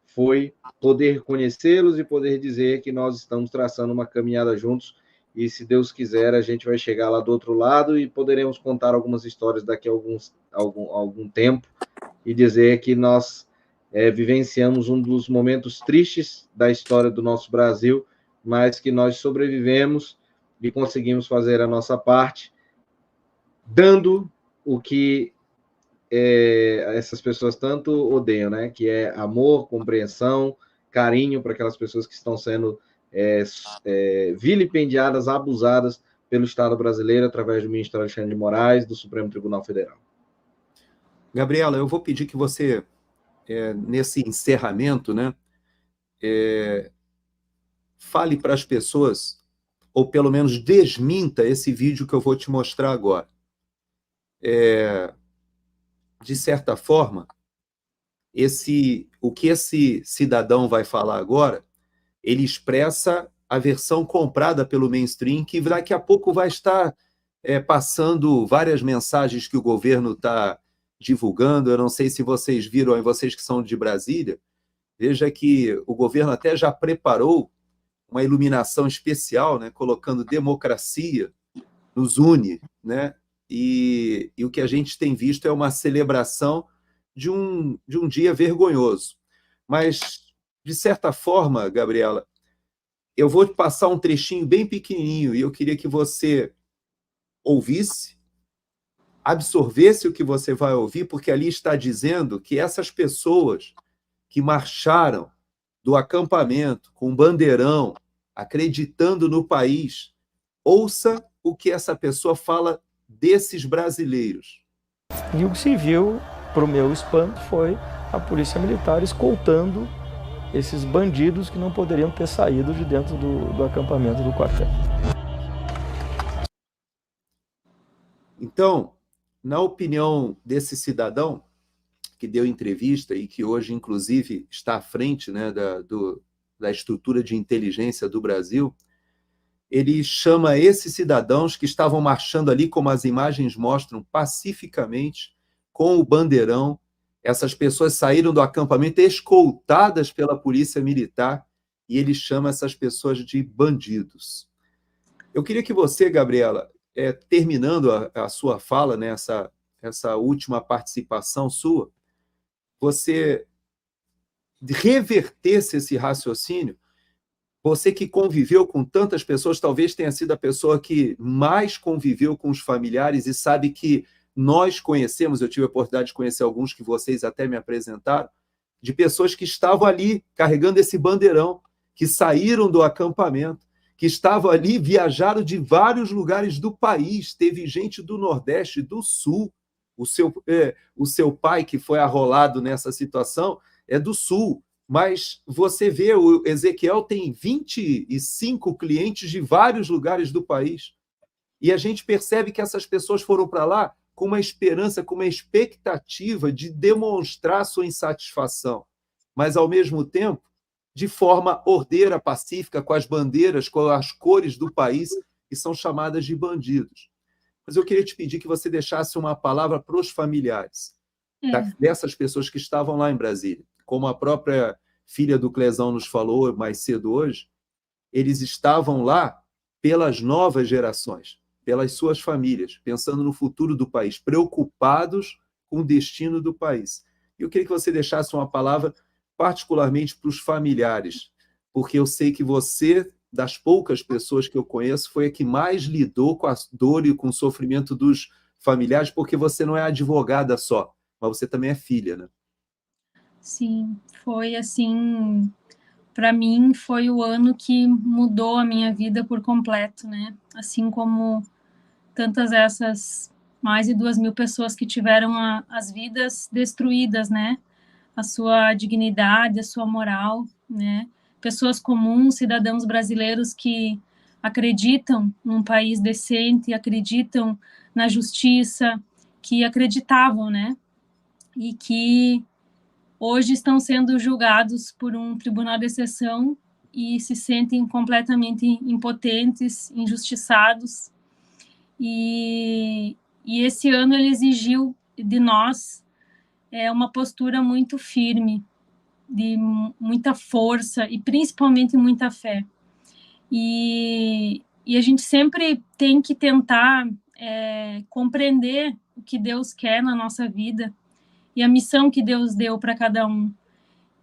foi poder conhecê-los e poder dizer que nós estamos traçando uma caminhada juntos, e se Deus quiser, a gente vai chegar lá do outro lado e poderemos contar algumas histórias daqui a algum tempo e dizer que nós vivenciamos um dos momentos tristes da história do nosso Brasil, mas que nós sobrevivemos e conseguimos fazer a nossa parte, dando o que essas pessoas tanto odeiam, né? Que é amor, compreensão, carinho para aquelas pessoas que estão sendo vilipendiadas, abusadas pelo Estado brasileiro através do ministro Alexandre de Moraes, do Supremo Tribunal Federal. Gabriela, eu vou pedir que você, nesse encerramento, né, fale para as pessoas, ou pelo menos desminta esse vídeo que eu vou te mostrar agora. De certa forma, o que esse cidadão vai falar agora, ele expressa a versão comprada pelo mainstream, que daqui a pouco vai estar passando várias mensagens que o governo está divulgando. Eu não sei se vocês viram, vocês que são de Brasília, veja que o governo até já preparou uma iluminação especial, né, colocando democracia nos une, né? E o que a gente tem visto é uma celebração de um dia vergonhoso. Mas, de certa forma, Gabriela, eu vou te passar um trechinho bem pequenininho e eu queria que você ouvisse, absorvesse o que você vai ouvir, porque ali está dizendo que essas pessoas que marcharam do acampamento com um bandeirão, acreditando no país, ouça o que essa pessoa fala desses brasileiros. E o que se viu, para o meu espanto, foi a polícia militar escoltando esses bandidos que não poderiam ter saído de dentro do acampamento do quartel. Então, na opinião desse cidadão que deu entrevista e que hoje, inclusive, está à frente, né, da estrutura de inteligência do Brasil, ele chama esses cidadãos que estavam marchando ali, como as imagens mostram, pacificamente, com o bandeirão. Essas pessoas saíram do acampamento escoltadas pela polícia militar e ele chama essas pessoas de bandidos. Eu queria que você, Gabriela, terminando a sua fala, né, essa última participação sua, você revertesse esse raciocínio. Você que conviveu com tantas pessoas, talvez tenha sido a pessoa que mais conviveu com os familiares e sabe que nós conhecemos, eu tive a oportunidade de conhecer alguns que vocês até me apresentaram, de pessoas que estavam ali carregando esse bandeirão, que saíram do acampamento, que estavam ali, viajaram de vários lugares do país, teve gente do Nordeste, do Sul. O seu pai, que foi arrolado nessa situação, é do Sul. Mas você vê, o Ezequiel tem 25 clientes de vários lugares do país. E a gente percebe que essas pessoas foram para lá com uma esperança, com uma expectativa de demonstrar sua insatisfação. Mas, ao mesmo tempo, de forma ordeira, pacífica, com as bandeiras, com as cores do país, que são chamadas de bandidos. Mas eu queria te pedir que você deixasse uma palavra para os familiares dessas pessoas que estavam lá em Brasília. Como a própria filha do Clesão nos falou mais cedo hoje, eles estavam lá pelas novas gerações, pelas suas famílias, pensando no futuro do país, preocupados com o destino do país. E eu queria que você deixasse uma palavra particularmente para os familiares, porque eu sei que você, das poucas pessoas que eu conheço, foi a que mais lidou com a dor e com o sofrimento dos familiares, porque você não é advogada só, mas você também é filha, né? Sim, foi assim, para mim foi o ano que mudou a minha vida por completo, né? Assim como tantas essas mais de 2.000 pessoas que tiveram as vidas destruídas, né? A sua dignidade, a sua moral, né? Pessoas comuns, cidadãos brasileiros que acreditam num país decente, acreditam na justiça, que acreditavam, né? E que hoje estão sendo julgados por um tribunal de exceção e se sentem completamente impotentes, injustiçados. E esse ano ele exigiu de nós uma postura muito firme, de muita força e principalmente muita fé. E a gente sempre tem que tentar compreender o que Deus quer na nossa vida e a missão que Deus deu para cada um.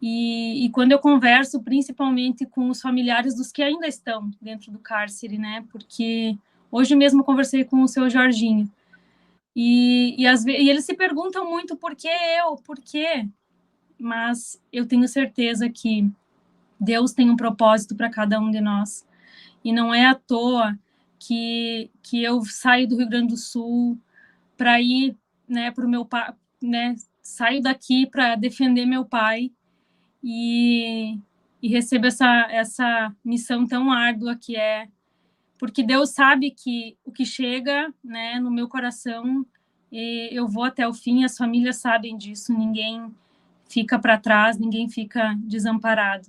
E quando eu converso, principalmente com os familiares dos que ainda estão dentro do cárcere, né? Porque hoje mesmo conversei com o seu Jorginho. E eles se perguntam muito por quê? Mas eu tenho certeza que Deus tem um propósito para cada um de nós. E não é à toa que eu saio do Rio Grande do Sul para ir, né, para o meu pai, né, saio daqui para defender meu pai e recebo essa missão tão árdua que é, porque Deus sabe que o que chega, né, no meu coração, eu vou até o fim, as famílias sabem disso, ninguém fica para trás, ninguém fica desamparado.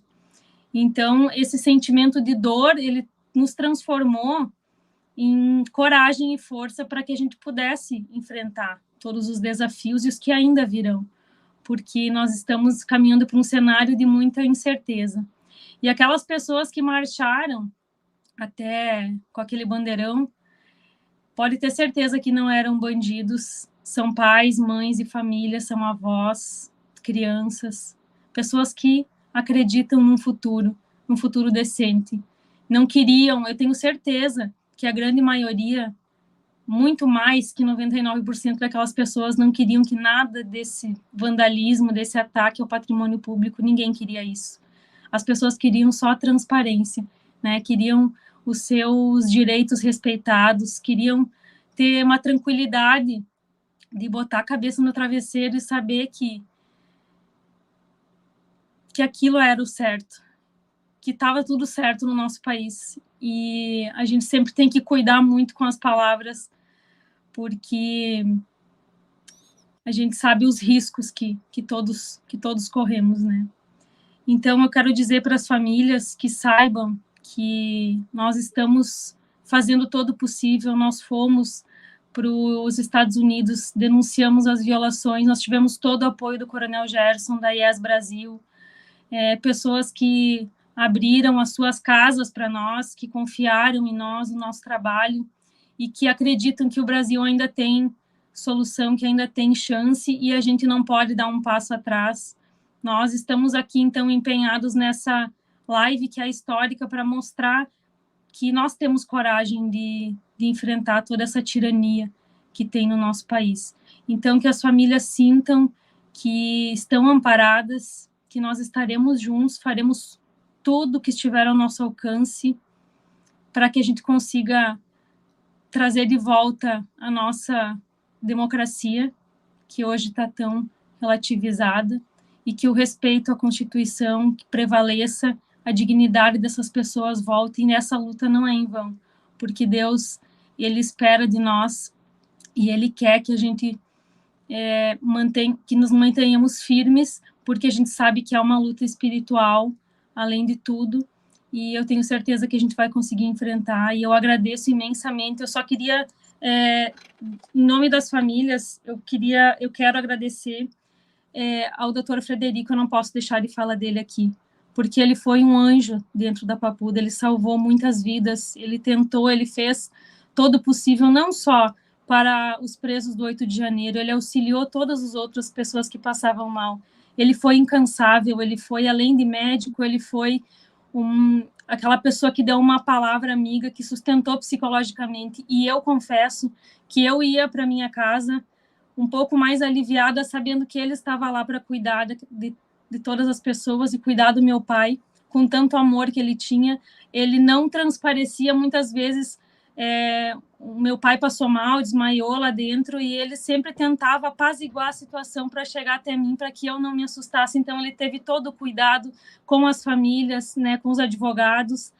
Então, esse sentimento de dor, ele nos transformou em coragem e força para que a gente pudesse enfrentar todos os desafios e os que ainda virão, porque nós estamos caminhando para um cenário de muita incerteza. E aquelas pessoas que marcharam até com aquele bandeirão, pode ter certeza que não eram bandidos, são pais, mães e famílias, são avós, crianças, pessoas que acreditam num futuro decente. Não queriam, eu tenho certeza que a grande maioria, muito mais que 99% daquelas pessoas não queriam que nada desse vandalismo, desse ataque ao patrimônio público, ninguém queria isso. As pessoas queriam só transparência, né? Queriam os seus direitos respeitados, queriam ter uma tranquilidade de botar a cabeça no travesseiro e saber que aquilo era o certo, que estava tudo certo no nosso país. E a gente sempre tem que cuidar muito com as palavras, porque a gente sabe os riscos que todos corremos, né? Então, eu quero dizer para as famílias que saibam que nós estamos fazendo todo o possível, nós fomos para os Estados Unidos, denunciamos as violações, nós tivemos todo o apoio do Coronel Gerson, da IES Brasil, pessoas que abriram as suas casas para nós, que confiaram em nós, no nosso trabalho, e que acreditam que o Brasil ainda tem solução, que ainda tem chance, e a gente não pode dar um passo atrás. Nós estamos aqui, então, empenhados nessa live, que é histórica, para mostrar que nós temos coragem de enfrentar toda essa tirania que tem no nosso país. Então, que as famílias sintam que estão amparadas, que nós estaremos juntos, faremos tudo que estiver ao nosso alcance para que a gente consiga trazer de volta a nossa democracia, que hoje está tão relativizada, e que o respeito à Constituição que prevaleça, a dignidade dessas pessoas volte, e nessa luta não é em vão, porque Deus, Ele espera de nós e Ele quer que a gente que nos mantenhamos firmes, porque a gente sabe que é uma luta espiritual, além de tudo, e eu tenho certeza que a gente vai conseguir enfrentar, e eu agradeço imensamente. Eu só queria, em nome das famílias, eu quero agradecer ao Dr. Frederico, eu não posso deixar de falar dele aqui, porque ele foi um anjo dentro da Papuda, ele salvou muitas vidas, ele tentou, ele fez todo o possível, não só para os presos do 8 de janeiro, ele auxiliou todas as outras pessoas que passavam mal. Ele foi incansável, ele foi, além de médico, ele foi aquela pessoa que deu uma palavra amiga, que sustentou psicologicamente, e eu confesso que eu ia para minha casa um pouco mais aliviada, sabendo que ele estava lá para cuidar de todas as pessoas e cuidar do meu pai, com tanto amor que ele tinha. Ele não transparecia muitas vezes. O meu pai passou mal, desmaiou lá dentro, e ele sempre tentava apaziguar a situação para chegar até mim, para que eu não me assustasse. Então, ele teve todo o cuidado com as famílias, né, com os advogados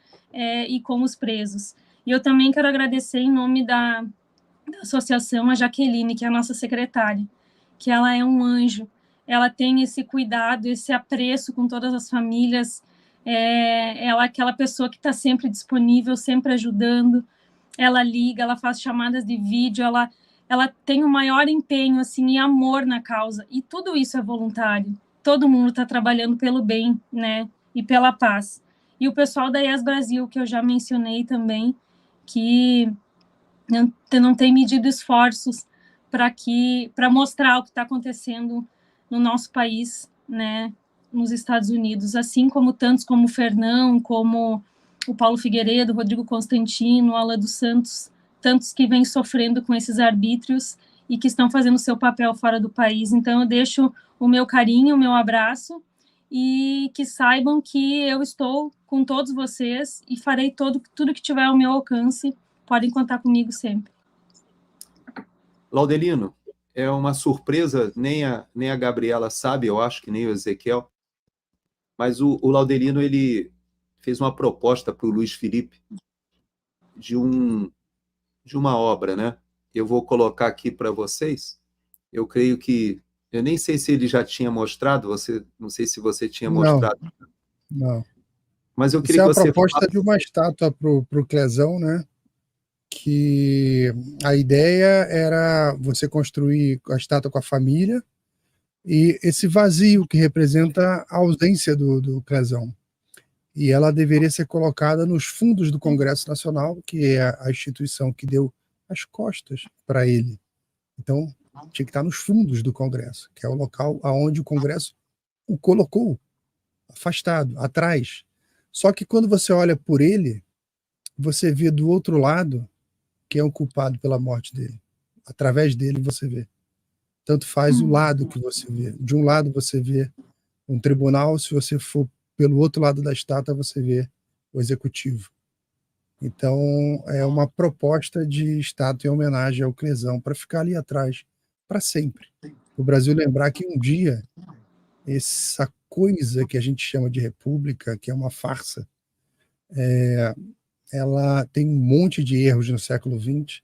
e com os presos. E eu também quero agradecer, em nome da associação, a Jaqueline, que é a nossa secretária, que ela é um anjo, ela tem esse cuidado, esse apreço com todas as famílias, ela é aquela pessoa que está sempre disponível, sempre ajudando, ela liga, ela faz chamadas de vídeo, ela tem o maior empenho assim, e amor na causa, e tudo isso é voluntário, todo mundo está trabalhando pelo bem, né, e pela paz. E o pessoal da IES Brasil, que eu já mencionei também, que não tem medido esforços para mostrar o que está acontecendo no nosso país, né, nos Estados Unidos, assim como tantos como o Fernão, como o Paulo Figueiredo, o Rodrigo Constantino, o Alan dos Santos, tantos que vêm sofrendo com esses arbítrios e que estão fazendo o seu papel fora do país. Então, eu deixo o meu carinho, o meu abraço, e que saibam que eu estou com todos vocês e farei tudo que tiver ao meu alcance. Podem contar comigo sempre. Laudelino, é uma surpresa, nem a Gabriela sabe, eu acho que nem o Ezequiel, mas o Laudelino, ele fez uma proposta para o Luiz Felipe de uma obra, né? Eu vou colocar aqui para vocês. Eu creio que... Eu nem sei se ele já tinha mostrado, não sei se você tinha mostrado. Não. Mas eu Isso queria é que a você proposta falasse... de uma estátua para o Clezão, né? Que a ideia era você construir a estátua com a família e esse vazio que representa a ausência do Clezão. E ela deveria ser colocada nos fundos do Congresso Nacional, que é a instituição que deu as costas para ele. Então, tinha que estar nos fundos do Congresso, que é o local onde o Congresso o colocou, afastado, atrás. Só que quando você olha por ele, você vê do outro lado quem é o culpado pela morte dele. Através dele você vê. Tanto faz o lado que você vê. De um lado você vê um tribunal, se você for pelo outro lado da estátua, você vê o executivo. Então, é uma proposta de estátua em homenagem ao Clezão, para ficar ali atrás, para sempre. O Brasil lembrar que um dia, essa coisa que a gente chama de república, que é uma farsa, ela tem um monte de erros no século XX,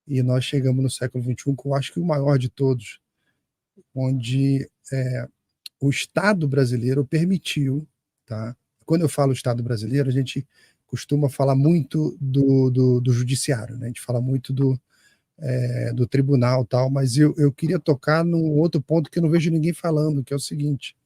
e nós chegamos no século XXI com, acho que o maior de todos, onde o Estado brasileiro permitiu, tá? Quando eu falo Estado brasileiro, a gente costuma falar muito do judiciário, né? A gente fala muito do tribunal, tal, mas eu queria tocar num outro ponto que eu não vejo ninguém falando, que é o seguinte: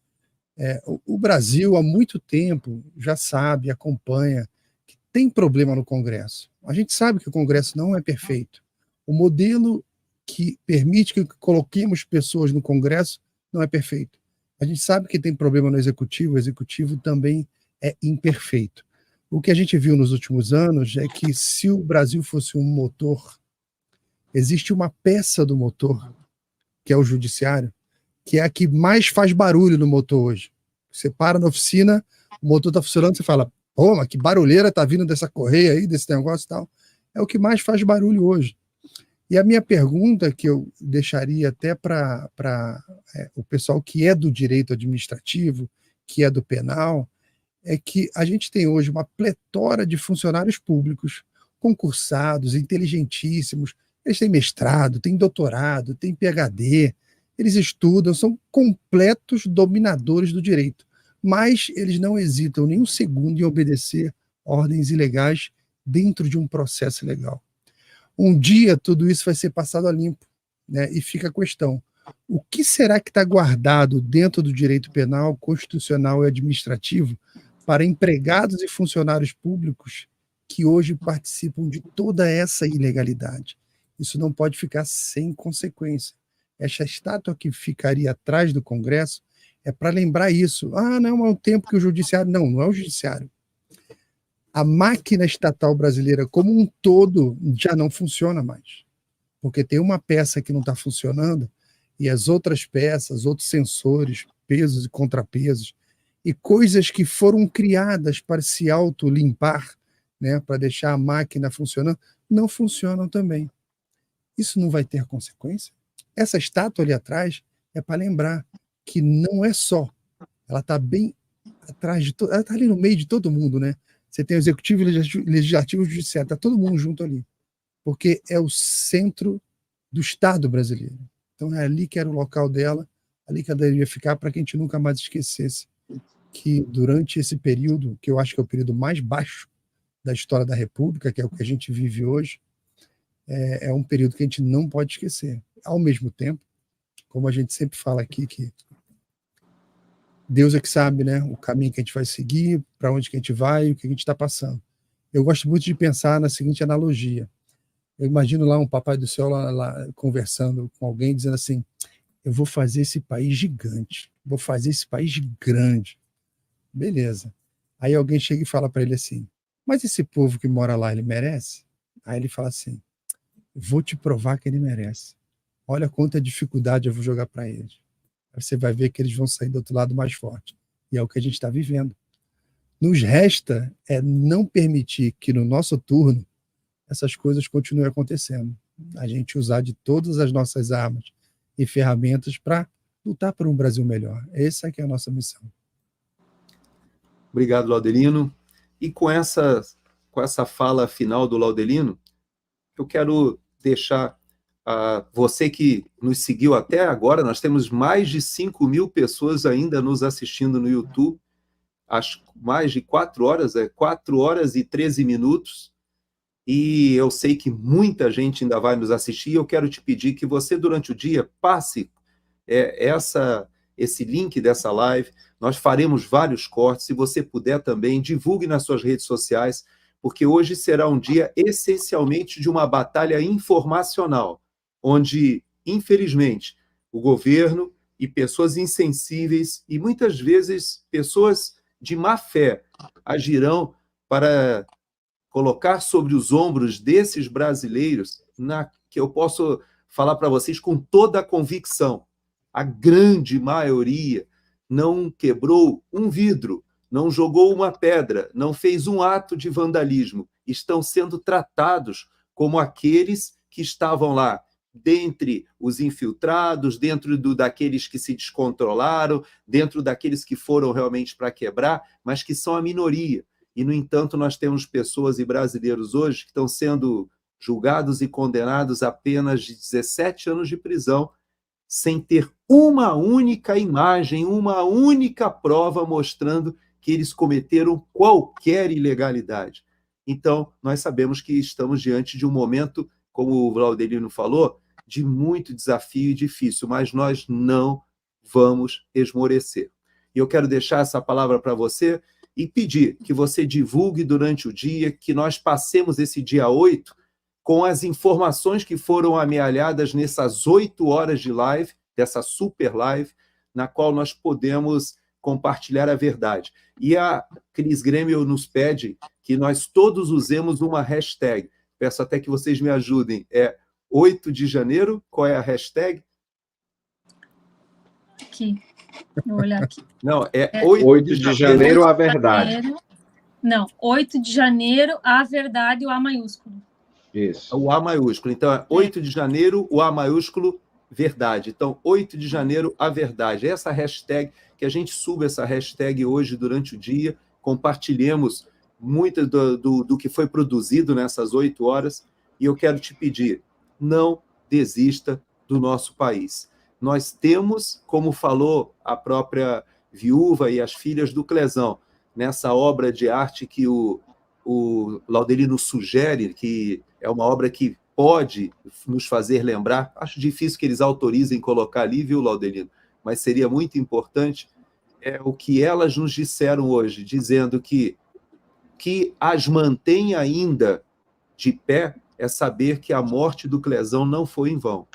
o Brasil há muito tempo já sabe, acompanha que tem problema no Congresso. A gente sabe que o Congresso não é perfeito. O modelo que permite que coloquemos pessoas no Congresso não é perfeito. A gente sabe que tem problema no Executivo, o Executivo também é imperfeito. O que a gente viu nos últimos anos é que, se o Brasil fosse um motor, existe uma peça do motor, que é o Judiciário, que é a que mais faz barulho no motor hoje. Você para na oficina, o motor está funcionando, você fala: pô, mas que barulheira está vindo dessa correia aí, desse negócio e tal. É o que mais faz barulho hoje. E a minha pergunta, que eu deixaria até para o pessoal que é do direito administrativo, que é do penal, é que a gente tem hoje uma pletora de funcionários públicos, concursados, inteligentíssimos, eles têm mestrado, têm doutorado, têm PhD, eles estudam, são completos dominadores do direito, mas eles não hesitam nem um segundo em obedecer ordens ilegais dentro de um processo legal. Um dia tudo isso vai ser passado a limpo, né? E fica a questão: o que será que está guardado dentro do direito penal, constitucional e administrativo para empregados e funcionários públicos que hoje participam de toda essa ilegalidade? Isso não pode ficar sem consequência. Essa estátua que ficaria atrás do Congresso é para lembrar isso. Não é o tempo que o judiciário... Não é o judiciário. A máquina estatal brasileira como um todo já não funciona mais, porque tem uma peça que não está funcionando e as outras peças, outros sensores, pesos e contrapesos, e coisas que foram criadas para se autolimpar, né, para deixar a máquina funcionando, não funcionam também. Isso não vai ter consequência? Essa estátua ali atrás é para lembrar que não é só, ela está bem atrás de ela está ali no meio de todo mundo, né? Você tem o executivo, legislativo e judiciário, está todo mundo junto ali, porque é o centro do Estado brasileiro. Então é ali que era o local dela, ali que ela deveria ficar, para que a gente nunca mais esquecesse que durante esse período, que eu acho que é o período mais baixo da história da República, que é o que a gente vive hoje, é um período que a gente não pode esquecer. Ao mesmo tempo, como a gente sempre fala aqui, que Deus é que sabe, né, o caminho que a gente vai seguir, para onde que a gente vai, o que a gente está passando. Eu gosto muito de pensar na seguinte analogia. Eu imagino lá um papai do céu lá conversando com alguém, dizendo assim: eu vou fazer esse país gigante, vou fazer esse país grande. Beleza. Aí alguém chega e fala para ele assim: mas esse povo que mora lá, ele merece? Aí ele fala assim: vou te provar que ele merece. olha quanta dificuldade eu vou jogar para eles. Você vai ver que eles vão sair do outro lado mais forte. E é o que a gente está vivendo. Nos resta é não permitir que no nosso turno essas coisas continuem acontecendo. A gente usar de todas as nossas armas e ferramentas para lutar por um Brasil melhor. Essa é que é a nossa missão. Obrigado, Laudelino. E com essa fala final do Laudelino, eu quero deixar você que nos seguiu até agora, nós temos mais de 5.000 pessoas ainda nos assistindo no YouTube, às mais de 4 horas, 4 horas e 13 minutos, e eu sei que muita gente ainda vai nos assistir, e eu quero te pedir que você, durante o dia, passe esse link dessa live, nós faremos vários cortes, se você puder também, divulgue nas suas redes sociais, porque hoje será um dia essencialmente de uma batalha informacional, onde, infelizmente, o governo e pessoas insensíveis, e muitas vezes pessoas de má fé, agirão para colocar sobre os ombros desses brasileiros, que eu posso falar para vocês com toda a convicção, a grande maioria não quebrou um vidro, não jogou uma pedra, não fez um ato de vandalismo, estão sendo tratados como aqueles que estavam lá, dentre os infiltrados, dentro daqueles que se descontrolaram, dentro daqueles que foram realmente para quebrar, mas que são a minoria. E, no entanto, nós temos pessoas e brasileiros hoje que estão sendo julgados e condenados a apenas de 17 anos de prisão, sem ter uma única imagem, uma única prova mostrando que eles cometeram qualquer ilegalidade. Então, nós sabemos que estamos diante de um momento, como o Laudelino falou, de muito desafio e difícil, mas nós não vamos esmorecer. E eu quero deixar essa palavra para você e pedir que você divulgue durante o dia, que nós passemos esse dia 8 com as informações que foram amealhadas nessas 8 horas de live, dessa super live, na qual nós podemos compartilhar a verdade. E a Cris Grêmio nos pede que nós todos usemos uma hashtag. Peço até que vocês me ajudem. 8 de janeiro, qual é a hashtag? Aqui, vou olhar aqui. Não, 8 de janeiro, a verdade. Não, 8 de janeiro, a verdade, o A maiúsculo. Isso. O A maiúsculo. Então, 8 de janeiro, o A maiúsculo, verdade. Então, 8 de janeiro, a verdade. Essa hashtag, que a gente suba essa hashtag hoje durante o dia, compartilhemos muito do que foi produzido nessas 8 horas, e eu quero te pedir, não desista do nosso país. Nós temos, como falou a própria viúva e as filhas do Clesão, nessa obra de arte que o Laudelino sugere, que é uma obra que pode nos fazer lembrar, acho difícil que eles autorizem colocar ali, viu, Laudelino? Mas seria muito importante, o que elas nos disseram hoje, dizendo que as mantém ainda de pé é saber que a morte do Clesão não foi em vão.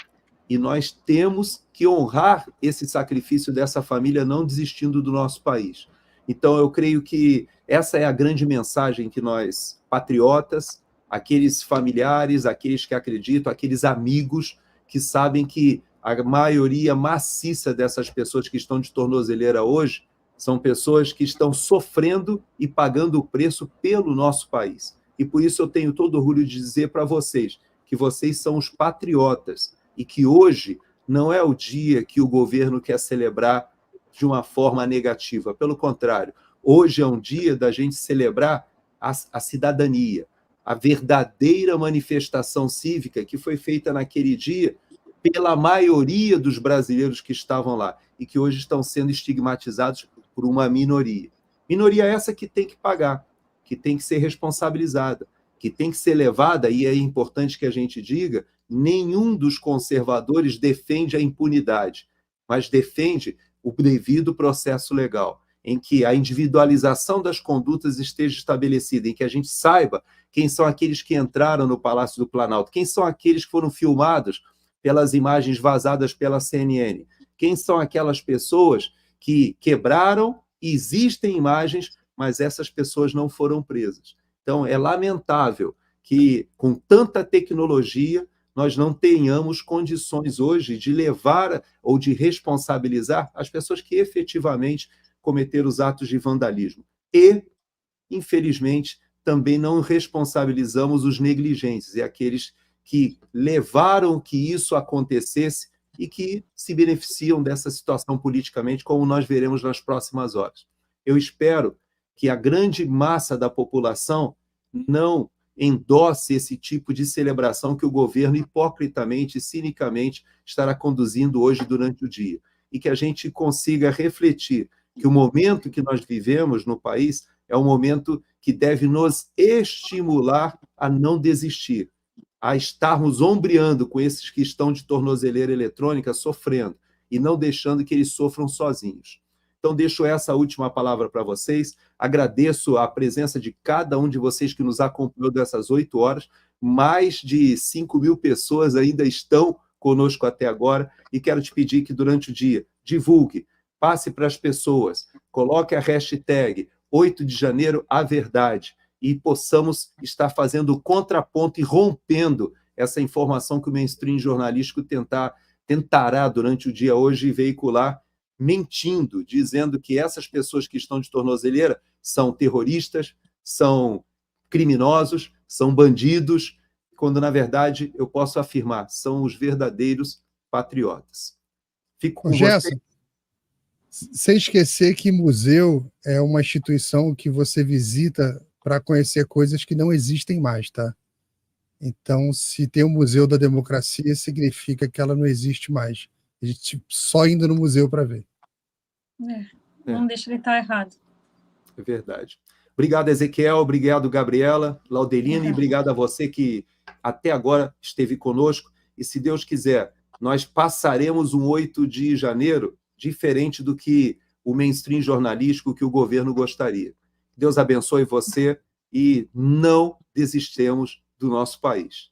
E nós temos que honrar esse sacrifício dessa família não desistindo do nosso país. Então, eu creio que essa é a grande mensagem que nós, patriotas, aqueles familiares, aqueles que acreditam, aqueles amigos que sabem que a maioria maciça dessas pessoas que estão de tornozeleira hoje são pessoas que estão sofrendo e pagando o preço pelo nosso país. E por isso eu tenho todo orgulho de dizer para vocês que vocês são os patriotas e que hoje não é o dia que o governo quer celebrar de uma forma negativa. Pelo contrário, hoje é um dia da gente celebrar a cidadania, a verdadeira manifestação cívica que foi feita naquele dia pela maioria dos brasileiros que estavam lá e que hoje estão sendo estigmatizados por uma minoria. Minoria essa que tem que pagar, que tem que ser responsabilizada, que tem que ser levada, e é importante que a gente diga, nenhum dos conservadores defende a impunidade, mas defende o devido processo legal, em que a individualização das condutas esteja estabelecida, em que a gente saiba quem são aqueles que entraram no Palácio do Planalto, quem são aqueles que foram filmados pelas imagens vazadas pela CNN, quem são aquelas pessoas que quebraram, existem imagens, mas essas pessoas não foram presas. Então, é lamentável que, com tanta tecnologia, nós não tenhamos condições hoje de levar ou de responsabilizar as pessoas que efetivamente cometeram os atos de vandalismo. E, infelizmente, também não responsabilizamos os negligentes, e aqueles que levaram que isso acontecesse e que se beneficiam dessa situação politicamente, como nós veremos nas próximas horas. Eu espero que a grande massa da população não endosse esse tipo de celebração que o governo hipocritamente e cinicamente estará conduzindo hoje durante o dia, e que a gente consiga refletir que o momento que nós vivemos no país é um momento que deve nos estimular a não desistir, a estarmos ombreando com esses que estão de tornozeleira eletrônica sofrendo e não deixando que eles sofram sozinhos. Então, deixo essa última palavra para vocês. Agradeço a presença de cada um de vocês que nos acompanhou dessas 8 horas. Mais de 5.000 pessoas ainda estão conosco até agora. E quero te pedir que, durante o dia, divulgue, passe para as pessoas, coloque a hashtag 8 de janeiro a verdade, e possamos estar fazendo o contraponto e rompendo essa informação que o mainstream jornalístico tentará, durante o dia hoje, veicular, mentindo, dizendo que essas pessoas que estão de tornozeleira são terroristas, são criminosos, são bandidos, quando, na verdade, eu posso afirmar, são os verdadeiros patriotas. Fico com Gerson, você. sem esquecer que museu é uma instituição que você visita para conhecer coisas que não existem mais, tá? Então, se tem o Museu da Democracia, significa que ela não existe mais. A gente só indo no museu para ver. Não deixa ele estar errado. É verdade. Obrigado, Ezequiel. Obrigado, Gabriela, Laudeline. E obrigado a você que até agora esteve conosco. E, se Deus quiser, nós passaremos um 8 de janeiro diferente do que o mainstream jornalístico, que o governo gostaria. Deus abençoe você e não desistemos do nosso país.